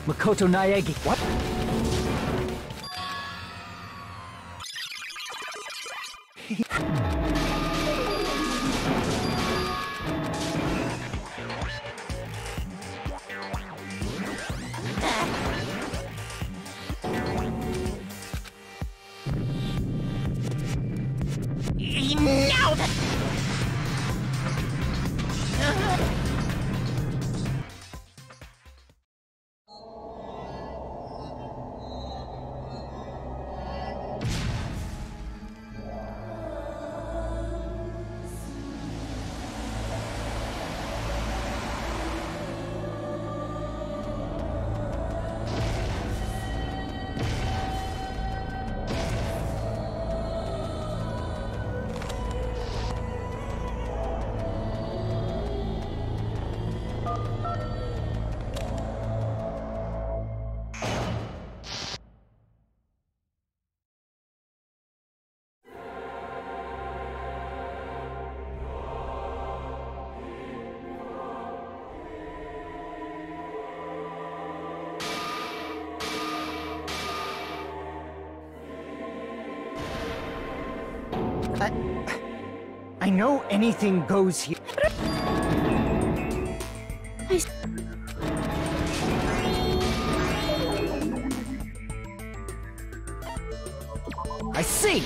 Makoto Naegi. What? Now that... I know anything goes here. I see!